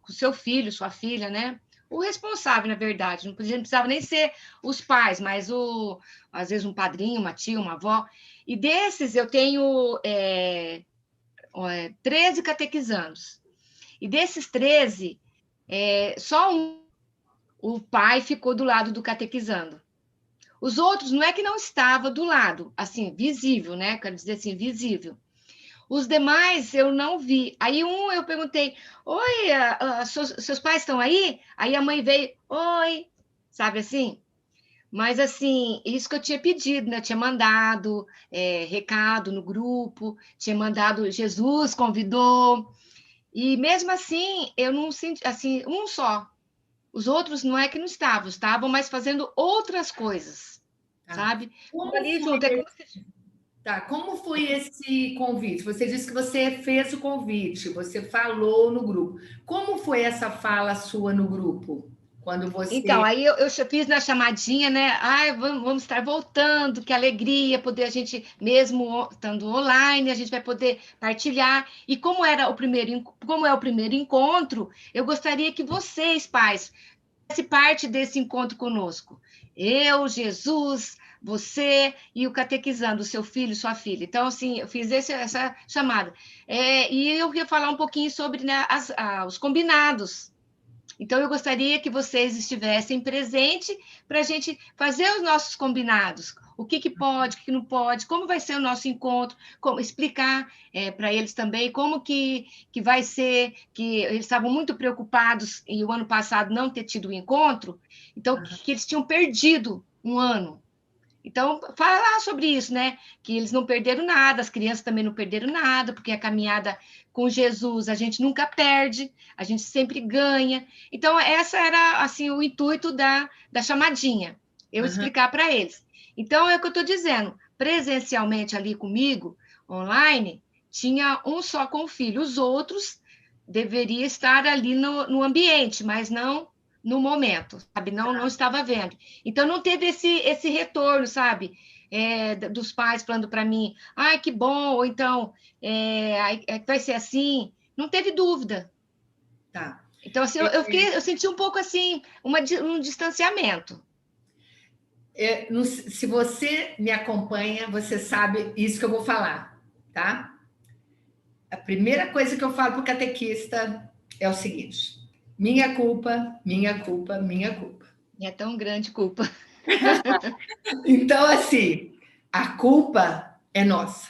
o seu filho, sua filha, né? O responsável, na verdade, não precisava nem ser os pais, mas às vezes um padrinho, uma tia, uma avó. E desses eu tenho 13 catequizandos. E desses 13, só o pai ficou do lado do catequizando. Os outros não é que não estava do lado, assim, visível, né? Quero dizer assim, visível. Os demais eu não vi. Aí eu perguntei: oi, seus pais estão aí? Aí a mãe veio: oi, sabe assim? Mas assim, isso que eu tinha pedido, né? Eu tinha mandado recado no grupo, tinha mandado, Jesus convidou, e mesmo assim eu não senti, assim, um só. Os outros não é que não estavam, mas fazendo outras coisas, Tá. sabe? Como Ali foi junto, é como Tá, como foi esse convite? Você disse que você fez o convite, você falou no grupo. Como foi essa fala sua no grupo? Quando Então, você. aí eu fiz na chamadinha, né? Ai, vamos estar voltando, que alegria poder a gente, mesmo estando online, a gente vai poder partilhar. E como é o primeiro encontro, eu gostaria que vocês, pais, fizessem parte desse encontro conosco. Eu, Jesus, você e o catequizando, o seu filho, sua filha. Então, assim, eu fiz essa chamada. E eu queria falar um pouquinho sobre, né, os combinados. Então, eu gostaria que vocês estivessem presentes para a gente fazer os nossos combinados. O que pode, o que não pode, como vai ser o nosso encontro, como explicar para eles também como que vai ser, que eles estavam muito preocupados em o ano passado não ter tido o encontro, então que eles tinham perdido um ano. Então, falar sobre isso, né? Que eles não perderam nada, as crianças também não perderam nada, porque a caminhada com Jesus a gente nunca perde, a gente sempre ganha. Então, essa era, assim, o intuito da chamadinha, eu Aham, explicar para eles. Então, é o que eu estou dizendo, presencialmente ali comigo, online, tinha um só com o filho, os outros deveriam estar ali no ambiente, mas não no momento, sabe? Não estava vendo. Então, não teve esse retorno, sabe? Dos pais falando para mim, ai, que bom, ou então, vai ser assim. Não teve dúvida. tá. Então, assim, eu senti um pouco assim, um distanciamento. Se você me acompanha, você sabe isso que eu vou falar, tá? A primeira coisa que eu falo para o catequista é o seguinte: minha culpa, minha culpa, minha culpa. E é tão grande culpa. Então, assim, a culpa é nossa,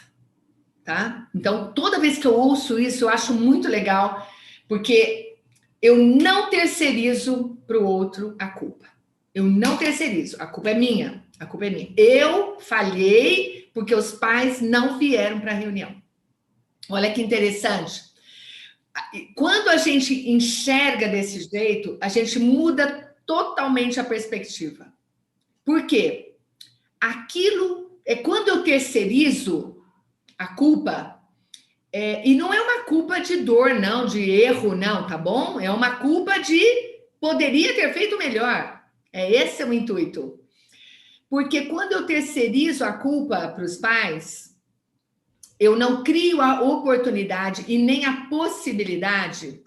tá? Então, toda vez que eu ouço isso, eu acho muito legal, porque eu não terceirizo para o outro a culpa. Eu não terceirizo. A culpa é minha. A culpa é minha. Eu falhei porque os pais não vieram para a reunião. Olha que interessante. Quando a gente enxerga desse jeito, a gente muda totalmente a perspectiva. Por quê? Aquilo é quando eu terceirizo a culpa, e não é uma culpa de dor, não, de erro, não, tá bom? É uma culpa de poderia ter feito melhor. Esse é o intuito. Porque quando eu terceirizo a culpa para os pais, eu não crio a oportunidade e nem a possibilidade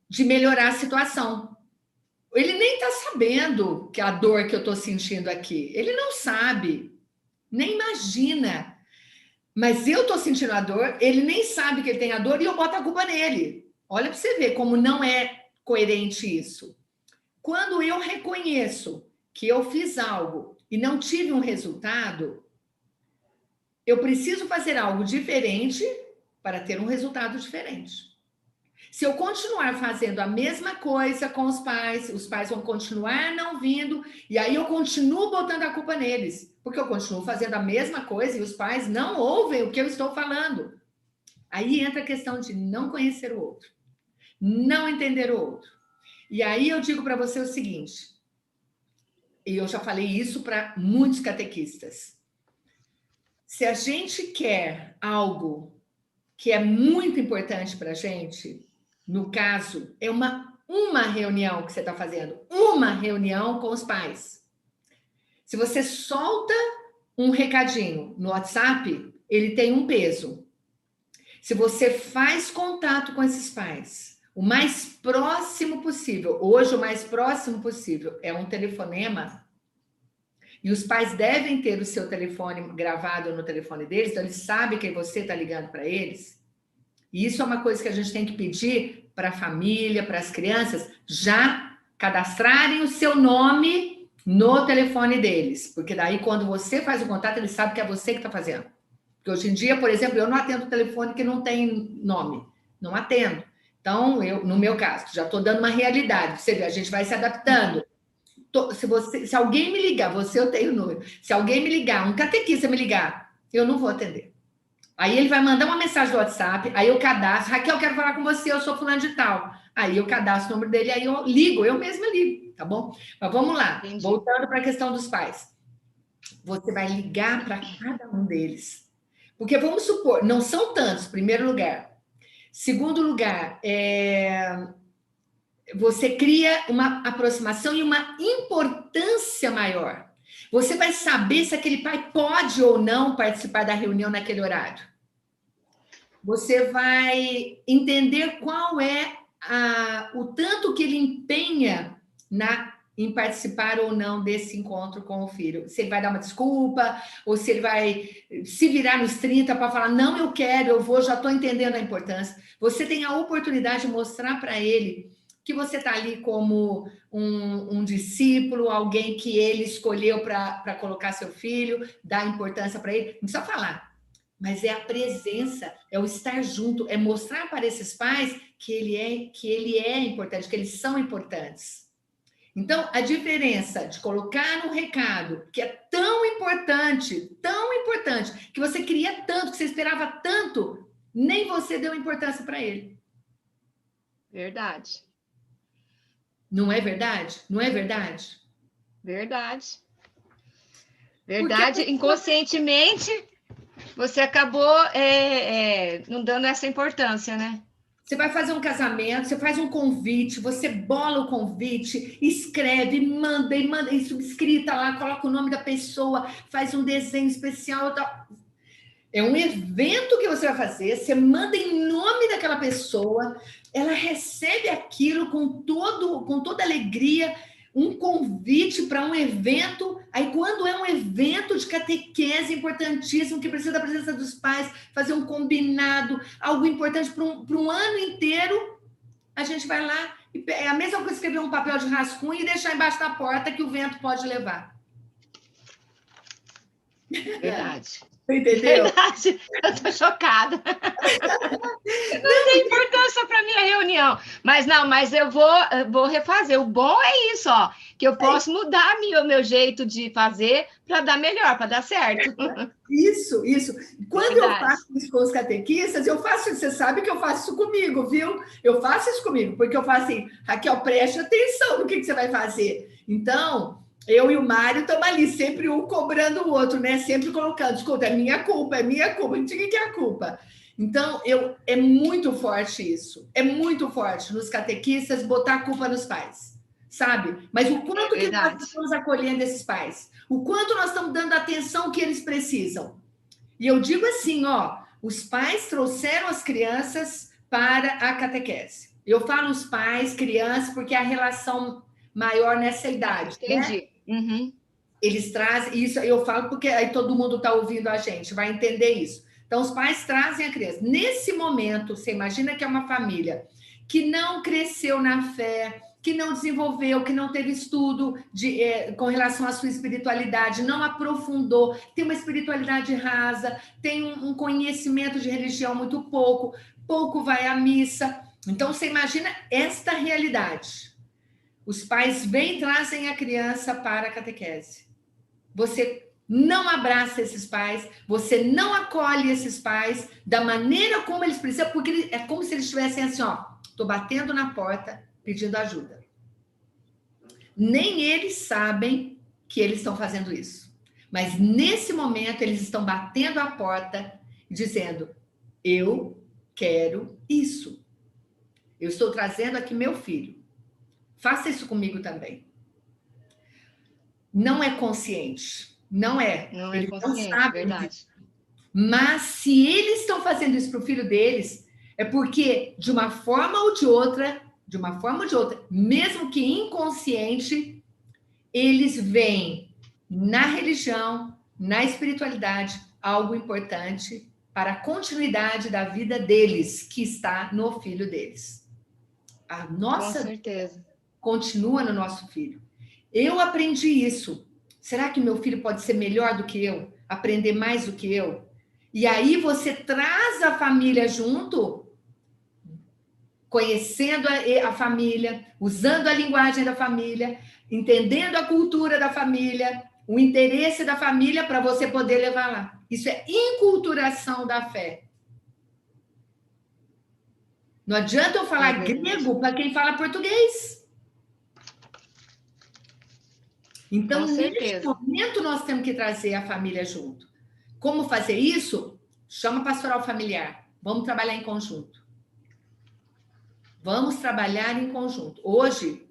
de melhorar a situação. Ele nem está sabendo que a dor que eu estou sentindo aqui. Ele não sabe, nem imagina. Mas eu estou sentindo a dor, ele nem sabe que ele tem a dor e eu boto a culpa nele. Olha para você ver como não é coerente isso. Quando eu reconheço que eu fiz algo e não tive um resultado, eu preciso fazer algo diferente para ter um resultado diferente. Se eu continuar fazendo a mesma coisa com os pais vão continuar não vindo, e aí eu continuo botando a culpa neles, porque eu continuo fazendo a mesma coisa e os pais não ouvem o que eu estou falando. Aí entra a questão de não conhecer o outro, não entender o outro. E aí eu digo para você o seguinte, e eu já falei isso para muitos catequistas. Se a gente quer algo que é muito importante para a gente, no caso, é uma reunião que você está fazendo, uma reunião com os pais. Se você solta um recadinho no WhatsApp, ele tem um peso. Se você faz contato com esses pais, o mais próximo possível, hoje o mais próximo possível é um telefonema, e os pais devem ter o seu telefone gravado no telefone deles, então eles sabem que você está ligando para eles. E isso é uma coisa que a gente tem que pedir para a família, para as crianças, já cadastrarem o seu nome no telefone deles. Porque daí, quando você faz o contato, eles sabem que é você que está fazendo. Porque hoje em dia, por exemplo, eu não atendo o telefone que não tem nome. Não atendo. Então, eu, no meu caso, já estou dando uma realidade. Você vê, a gente vai se adaptando. Se alguém me ligar, eu tenho número. Se alguém me ligar, um catequista me ligar, eu não vou atender. Aí ele vai mandar uma mensagem do WhatsApp, aí eu cadastro, Raquel, eu quero falar com você, eu sou fulano de tal. Aí eu cadastro o número dele, aí eu ligo, eu mesma ligo, tá bom? Mas vamos lá, Entendi. Voltando para a questão dos pais. Você vai ligar para cada um deles. Porque vamos supor, não são tantos, primeiro lugar. Segundo lugar, você cria uma aproximação e uma importância maior. Você vai saber se aquele pai pode ou não participar da reunião naquele horário. Você vai entender qual é o tanto que ele empenha em participar ou não desse encontro com o filho. Se ele vai dar uma desculpa, ou se ele vai se virar nos 30 para falar, não, eu quero, eu vou, já estou entendendo a importância. Você tem a oportunidade de mostrar para ele que você está ali como um discípulo, alguém que ele escolheu para colocar seu filho, dar importância para ele. Não precisa falar. Mas é a presença, é o estar junto, é mostrar para esses pais que ele é importante, que eles são importantes. Então, a diferença de colocar no recado, que é tão importante, que você queria tanto, que você esperava tanto, nem você deu importância para ele. Verdade. Não é verdade? Não é verdade? Verdade. Verdade. Inconscientemente, você acabou não dando essa importância, né? Você vai fazer um casamento, você faz um convite, você bola o convite, escreve, manda e subscrita lá, coloca o nome da pessoa, faz um desenho especial. Tal. É um evento que você vai fazer, você manda em nome daquela pessoa, ela recebe aquilo com toda alegria, um convite para um evento. Aí, quando é um evento de catequese importantíssimo, que precisa da presença dos pais, fazer um combinado, algo importante para um ano inteiro, a gente vai lá, é a mesma coisa que escrever um papel de rascunho e deixar embaixo da porta que o vento pode levar. Verdade. Entendeu? Verdade, eu tô chocada. Não tem importância para minha reunião. Mas eu vou refazer. O bom é isso, ó, que eu posso mudar o meu jeito de fazer para dar melhor, para dar certo. Isso. Quando eu faço isso com os catequistas, você sabe que eu faço isso comigo, viu? Eu faço isso comigo, porque eu faço assim, Raquel, preste atenção no que você vai fazer. Então, eu e o Mário estamos ali, sempre um cobrando o outro, né? Sempre colocando, escuta, é minha culpa, não diga que é a culpa. Então, é muito forte isso. É muito forte nos catequistas botar a culpa nos pais, sabe? Mas o quanto que nós estamos acolhendo esses pais? O quanto nós estamos dando a atenção que eles precisam? E eu digo assim, ó, os pais trouxeram as crianças para a catequese. Eu falo os pais, crianças, porque é a relação maior nessa idade. Entendi. Né? Uhum. Eles trazem, isso eu falo porque aí todo mundo está ouvindo a gente, vai entender isso. Então, os pais trazem a criança. Nesse momento, você imagina que é uma família que não cresceu na fé, que não desenvolveu, que não teve estudo com relação à sua espiritualidade, não aprofundou, tem uma espiritualidade rasa, tem um conhecimento de religião muito pouco vai à missa, Então, você imagina esta realidade. Os pais vêm e trazem a criança para a catequese. Você não abraça esses pais, você não acolhe esses pais da maneira como eles precisam, porque é como se eles estivessem assim, ó, tô batendo na porta pedindo ajuda. Nem eles sabem que eles estão fazendo isso. Mas nesse momento eles estão batendo a porta dizendo: eu quero isso. Eu estou trazendo aqui meu filho. Faça isso comigo também. Não é consciente. Não é. Não é Eles não consciente, sabem disso. verdade. Mas se eles estão fazendo isso para o filho deles, é porque, de uma forma ou de outra, mesmo que inconsciente, eles veem na religião, na espiritualidade, algo importante para a continuidade da vida deles, que está no filho deles. A nossa Com certeza. continua no nosso filho. Eu aprendi isso. Será que meu filho pode ser melhor do que eu? Aprender mais do que eu? E aí você traz a família junto, conhecendo a família, usando a linguagem da família, entendendo a cultura da família, o interesse da família para você poder levar lá. Isso é inculturação da fé. Não adianta eu falar grego para quem fala português. Então, neste momento, nós temos que trazer a família junto. Como fazer isso? Chama pastoral familiar. Vamos trabalhar em conjunto. Vamos trabalhar em conjunto. Hoje,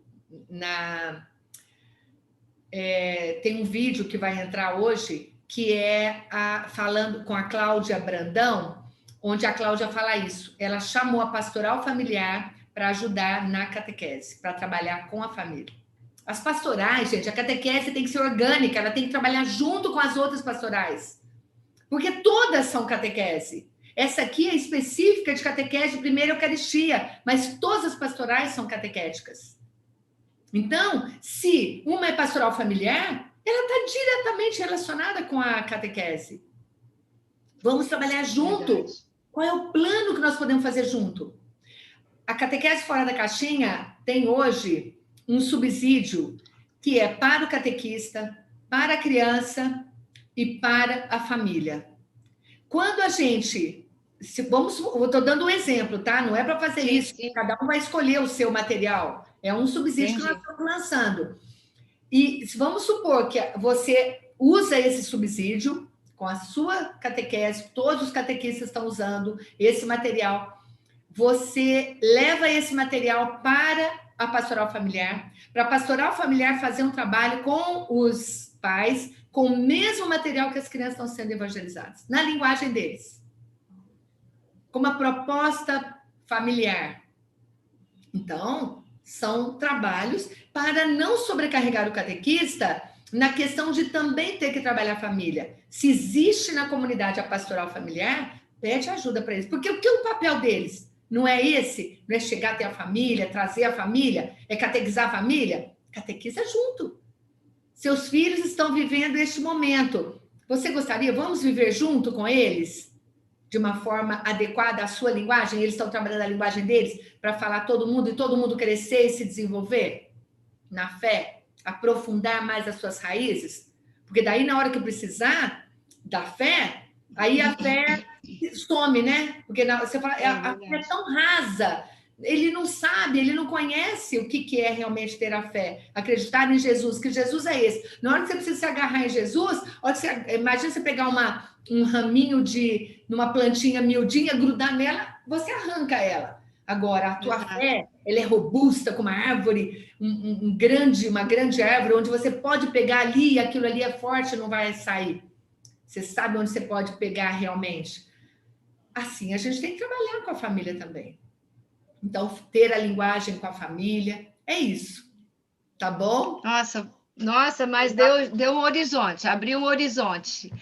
tem um vídeo que vai entrar hoje, que é falando com a Cláudia Brandão, onde a Cláudia fala isso. Ela chamou a pastoral familiar para ajudar na catequese, para trabalhar com a família. As pastorais, gente, a catequese tem que ser orgânica, ela tem que trabalhar junto com as outras pastorais. Porque todas são catequese. Essa aqui é específica de catequese de primeira Eucaristia, mas todas as pastorais são catequéticas. Então, se uma é pastoral familiar, ela está diretamente relacionada com a catequese. Vamos trabalhar junto. Verdade. Qual é o plano que nós podemos fazer junto? A catequese fora da caixinha tem hoje um subsídio que é para o catequista, para a criança e para a família. Quando a gente... eu estou dando um exemplo, tá? Não é para fazer isso. Sim. Cada um vai escolher o seu material. É um subsídio que nós estamos lançando. E vamos supor que você usa esse subsídio com a sua catequese, todos os catequistas estão usando esse material. Você leva esse material para a pastoral familiar, para a pastoral familiar fazer um trabalho com os pais, com o mesmo material que as crianças estão sendo evangelizadas, na linguagem deles. Com uma proposta familiar. Então, são trabalhos para não sobrecarregar o catequista na questão de também ter que trabalhar a família. Se existe na comunidade a pastoral familiar, pede ajuda para eles. Porque o que é o papel deles? Não é esse? Não é chegar até a família, trazer a família? É catequizar a família? Catequiza junto. Seus filhos estão vivendo este momento. Você gostaria? Vamos viver junto com eles? De uma forma adequada à sua linguagem? Eles estão trabalhando a linguagem deles para falar todo mundo e todo mundo crescer e se desenvolver na fé? Aprofundar mais as suas raízes? Porque daí, na hora que precisar da fé, aí a fé some, né? Porque você fala, a fé é tão rasa, ele não sabe, ele não conhece o que é realmente ter a fé, acreditar em Jesus, que Jesus é esse. Na hora que você precisa se agarrar em Jesus, imagina você pegar um raminho numa plantinha miudinha, grudar nela, você arranca ela. Agora, a tua fé, ela é robusta, como uma árvore, uma grande árvore, onde você pode pegar ali e aquilo ali é forte, não vai sair. Você sabe onde você pode pegar realmente. Assim, a gente tem que trabalhar com a família também. Então, ter a linguagem com a família, é isso. Tá bom? Nossa, mas deu um horizonte, abriu um horizonte.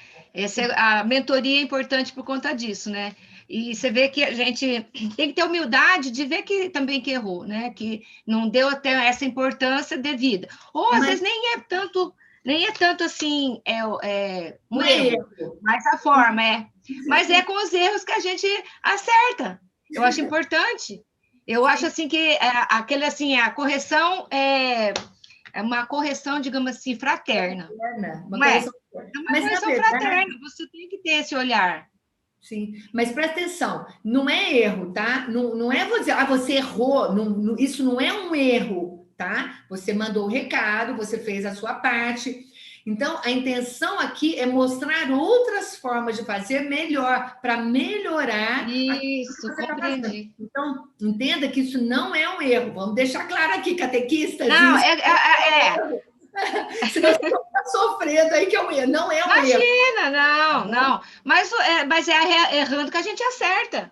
A mentoria é importante por conta disso, né? E você vê que a gente tem que ter humildade de ver que também que errou, né? Que não deu até essa importância devida. Ou às vezes nem é tanto assim, um erro, mas a forma é. Mas é com os erros que a gente acerta. Eu acho importante. Eu acho assim que aquele assim, a correção é uma correção, digamos assim, fraterna. Uma Não é? correção. É uma Mas, na correção verdade, fraterna, você tem que ter esse olhar. sim, mas presta atenção, não é erro, tá? Não, não é você, você errou, isso não é um erro, tá? Você mandou o recado, você fez a sua parte. Então, a intenção aqui é mostrar outras formas de fazer melhor, para melhorar aquilo que Isso, você está fazendo. compreendi. Então, entenda que isso não é um erro. Vamos deixar claro aqui, catequistas, Não, isso. é. Senão você vai ficar sofrendo aí que é um erro. Não é um erro, Imagina, tá não, bom? não. Mas errando que a gente acerta.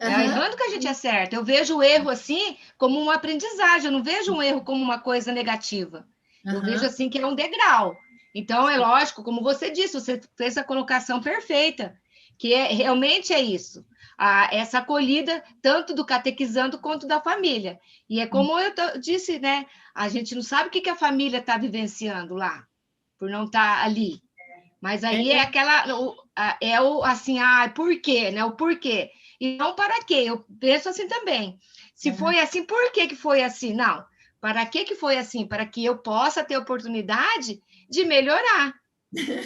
É Aham, errando que a gente acerta. Eu vejo o erro assim como uma aprendizagem, eu não vejo um erro como uma coisa negativa. Eu vejo aham. assim que é um degrau. Então, é lógico, como você disse, você fez a colocação perfeita, que realmente é isso. Essa acolhida, tanto do catequizando quanto da família. E é como eu disse, né? A gente não sabe o que a família está vivenciando lá, por não estar ali. Mas aí é aquela, assim, por quê, né? O porquê. E não para quê. Eu penso assim também. Se Aham. foi assim, por que que foi assim? Não. Para que foi assim? Para que eu possa ter oportunidade de melhorar.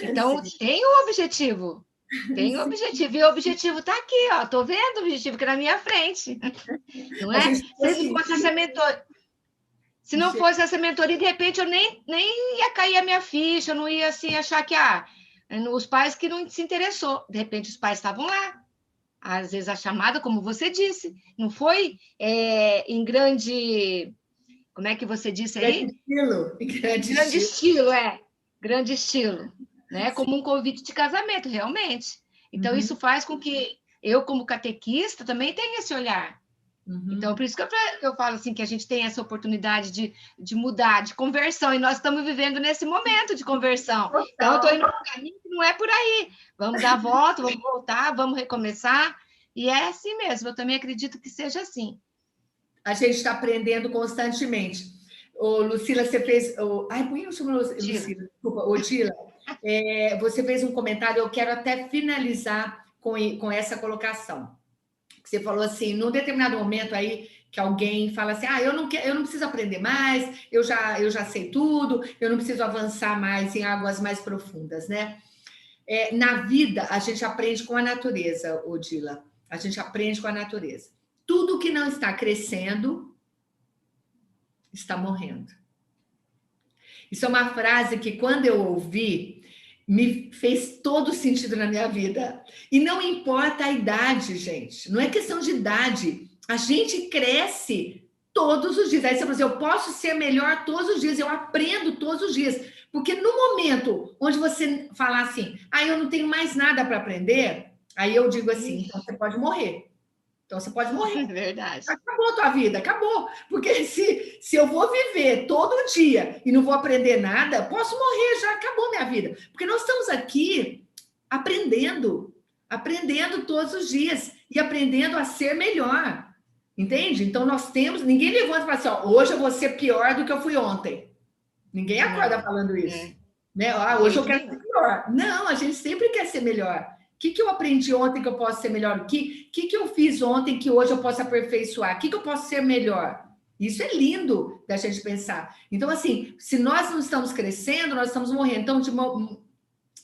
Então, Sim, tem um objetivo. Tem um sim. objetivo. E o objetivo está aqui, ó. Estou vendo o objetivo aqui na minha frente. Não A é? gente Se não assim, fosse essa mentoria, se não fosse essa mentoria, de repente eu nem ia cair a minha ficha, eu não ia assim achar que os pais que não se interessou. De repente os pais estavam lá. Às vezes a chamada, como você disse, não foi em grande, como é que você disse grande aí? estilo, grande Grande estilo. estilo, grande estilo, né? Sim. Como um convite de casamento, realmente. Então isso Uhum, faz com que eu, como catequista, também tenha esse olhar. Então, uhum. por isso que eu falo assim, que a gente tem essa oportunidade de mudar, de conversão, e nós estamos vivendo nesse momento de conversão. Então, eu estou Total. indo para um caminho que não é por aí. Vamos dar a volta, vamos voltar, vamos recomeçar. E é assim mesmo, eu também acredito que seja assim. A gente está aprendendo constantemente. Ô, Lucila, você fez. Ai, por que eu chamo Tira. Lucila? Desculpa, Odila. Você fez um comentário, eu quero até finalizar com essa colocação. Você falou assim, num determinado momento aí, que alguém fala assim, eu não preciso aprender mais, eu já sei tudo, eu não preciso avançar mais em águas mais profundas, né? Na vida, a gente aprende com a natureza, Odila. A gente aprende com a natureza. Tudo que não está crescendo está morrendo. Isso é uma frase que, quando eu ouvi, me fez todo sentido na minha vida. E não importa a idade, gente. Não é questão de idade. A gente cresce todos os dias. Aí você fala assim, eu posso ser melhor todos os dias, eu aprendo todos os dias. Porque no momento onde você falar assim, eu não tenho mais nada para aprender, aí eu digo assim, então você pode morrer. Então você pode morrer. Verdade. Acabou a tua vida, acabou. Porque se eu vou viver todo dia e não vou aprender nada, posso morrer, já acabou minha vida. Porque nós estamos aqui aprendendo, aprendendo todos os dias e aprendendo a ser melhor. Entende? Então nós temos, ninguém levanta e fala assim, ó, hoje eu vou ser pior do que eu fui ontem. Ninguém acorda Não, falando isso. Né? de Hoje eu jeito quero ser nenhum. melhor. Não, a gente sempre quer ser melhor. O que eu aprendi ontem que eu posso ser melhor? O que eu fiz ontem que hoje eu posso aperfeiçoar? O que eu posso ser melhor? Isso é lindo da gente pensar. Então, assim, se nós não estamos crescendo, nós estamos morrendo. Então,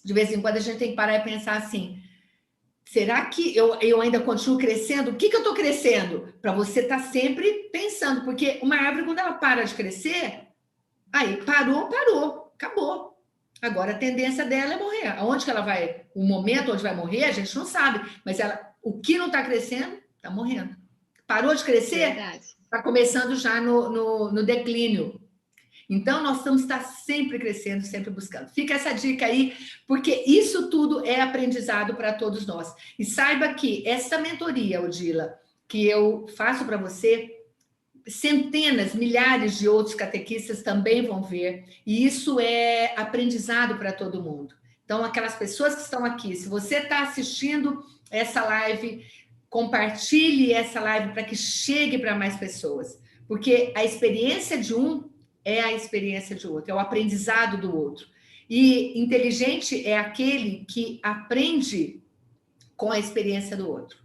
de vez em quando, a gente tem que parar e pensar assim: será que eu ainda continuo crescendo? O que eu estou crescendo? Para você estar sempre pensando, porque uma árvore, quando ela para de crescer, aí parou, acabou. Agora a tendência dela é morrer. Aonde que ela vai? O momento onde vai morrer, a gente não sabe. Mas o que não está crescendo, está morrendo. Parou de crescer, Verdade. está começando já no declínio. Então, nós estamos estar sempre crescendo, sempre buscando. Fica essa dica aí, porque isso tudo é aprendizado para todos nós. E saiba que essa mentoria, Odila, que eu faço para você, centenas, milhares de outros catequistas também vão ver, e isso é aprendizado para todo mundo. Então, aquelas pessoas que estão aqui, se você está assistindo essa live, compartilhe essa live para que chegue para mais pessoas, porque a experiência de um é a experiência de outro, é o aprendizado do outro. E inteligente é aquele que aprende com a experiência do outro,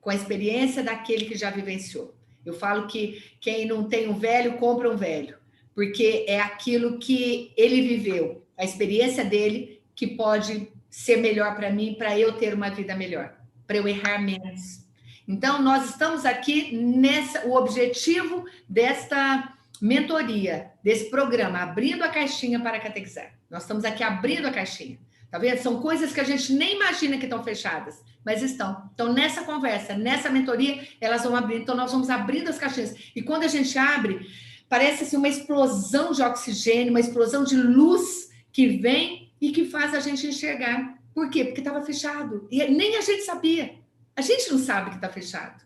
com a experiência daquele que já vivenciou. Eu falo que quem não tem um velho, compra um velho, porque é aquilo que ele viveu, a experiência dele, que pode ser melhor para mim, para eu ter uma vida melhor, para eu errar menos. Então, nós estamos aqui o objetivo desta mentoria, desse programa, abrindo a caixinha para catequizar. Nós estamos aqui abrindo a caixinha. Tá vendo? São coisas que a gente nem imagina que estão fechadas, mas estão. Então, nessa conversa, nessa mentoria, elas vão abrir. Então, nós vamos abrindo as caixinhas. E quando a gente abre, parece assim, uma explosão de oxigênio, uma explosão de luz que vem e que faz a gente enxergar. Por quê? Porque estava fechado. E nem a gente sabia. A gente não sabe que está fechado.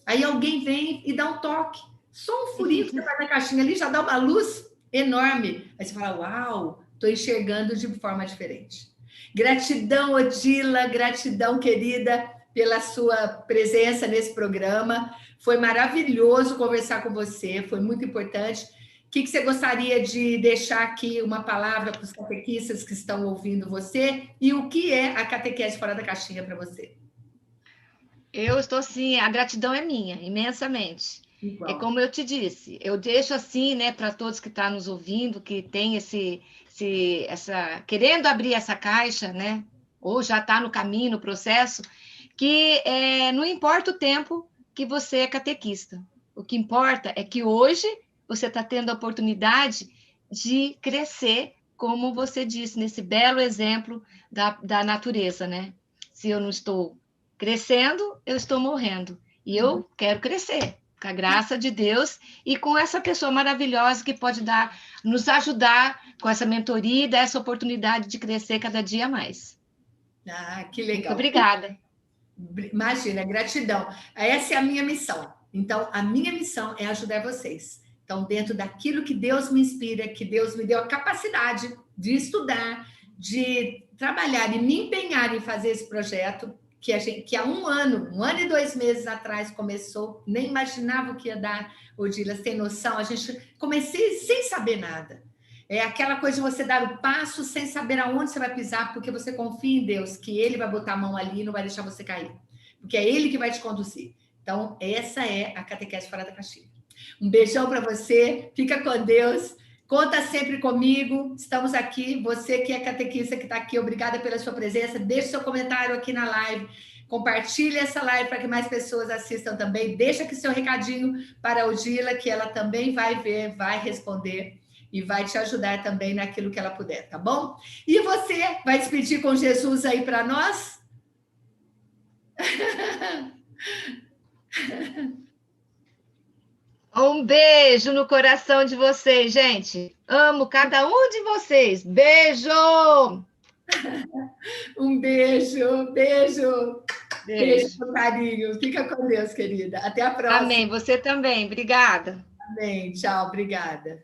Aí alguém vem e dá um toque. Só um furinho que você faz na caixinha ali já dá uma luz enorme. Aí você fala, uau, estou enxergando de forma diferente. Gratidão, Odila, gratidão, querida, pela sua presença nesse programa. Foi maravilhoso conversar com você, foi muito importante. O que você gostaria de deixar aqui uma palavra para os catequistas que estão ouvindo você? E o que é a catequese fora da caixinha para você? Eu estou assim, a gratidão é minha, imensamente. Igual. É como eu te disse, eu deixo assim, né, para todos que estão nos ouvindo, que tem querendo abrir essa caixa, né, ou já está no caminho, no processo, que não importa o tempo que você é catequista. O que importa é que hoje você está tendo a oportunidade de crescer, como você disse, nesse belo exemplo da natureza, né? Se eu não estou crescendo, eu estou morrendo. E eu quero crescer, com a graça de Deus e com essa pessoa maravilhosa que pode nos ajudar com essa mentoria e dar essa oportunidade de crescer cada dia mais. Ah, que legal. Muito obrigada. Imagina, gratidão. Essa é a minha missão. Então, a minha missão é ajudar vocês. Então, dentro daquilo que Deus me inspira, que Deus me deu a capacidade de estudar, de trabalhar e me empenhar em fazer esse projeto, que há um ano e 2 meses atrás começou, nem imaginava o que ia dar, Odila, sem noção, comecei sem saber nada. É aquela coisa de você dar o passo sem saber aonde você vai pisar, porque você confia em Deus, que Ele vai botar a mão ali e não vai deixar você cair. Porque é Ele que vai te conduzir. Então, essa é a catequese fora da caixinha. Um beijão para você, fica com Deus, conta sempre comigo, estamos aqui. Você que é catequista, que está aqui, obrigada pela sua presença. Deixe seu comentário aqui na live. Compartilhe essa live para que mais pessoas assistam também. Deixa aqui seu recadinho para a Odila, que ela também vai ver, vai responder e vai te ajudar também naquilo que ela puder, tá bom? E você vai despedir com Jesus aí para nós? Um beijo no coração de vocês, gente. Amo cada um de vocês. Beijo! Um beijo, beijo. Beijo com carinho. Fica com Deus, querida. Até a próxima. Amém. Você também. Obrigada. Amém. Tchau, obrigada.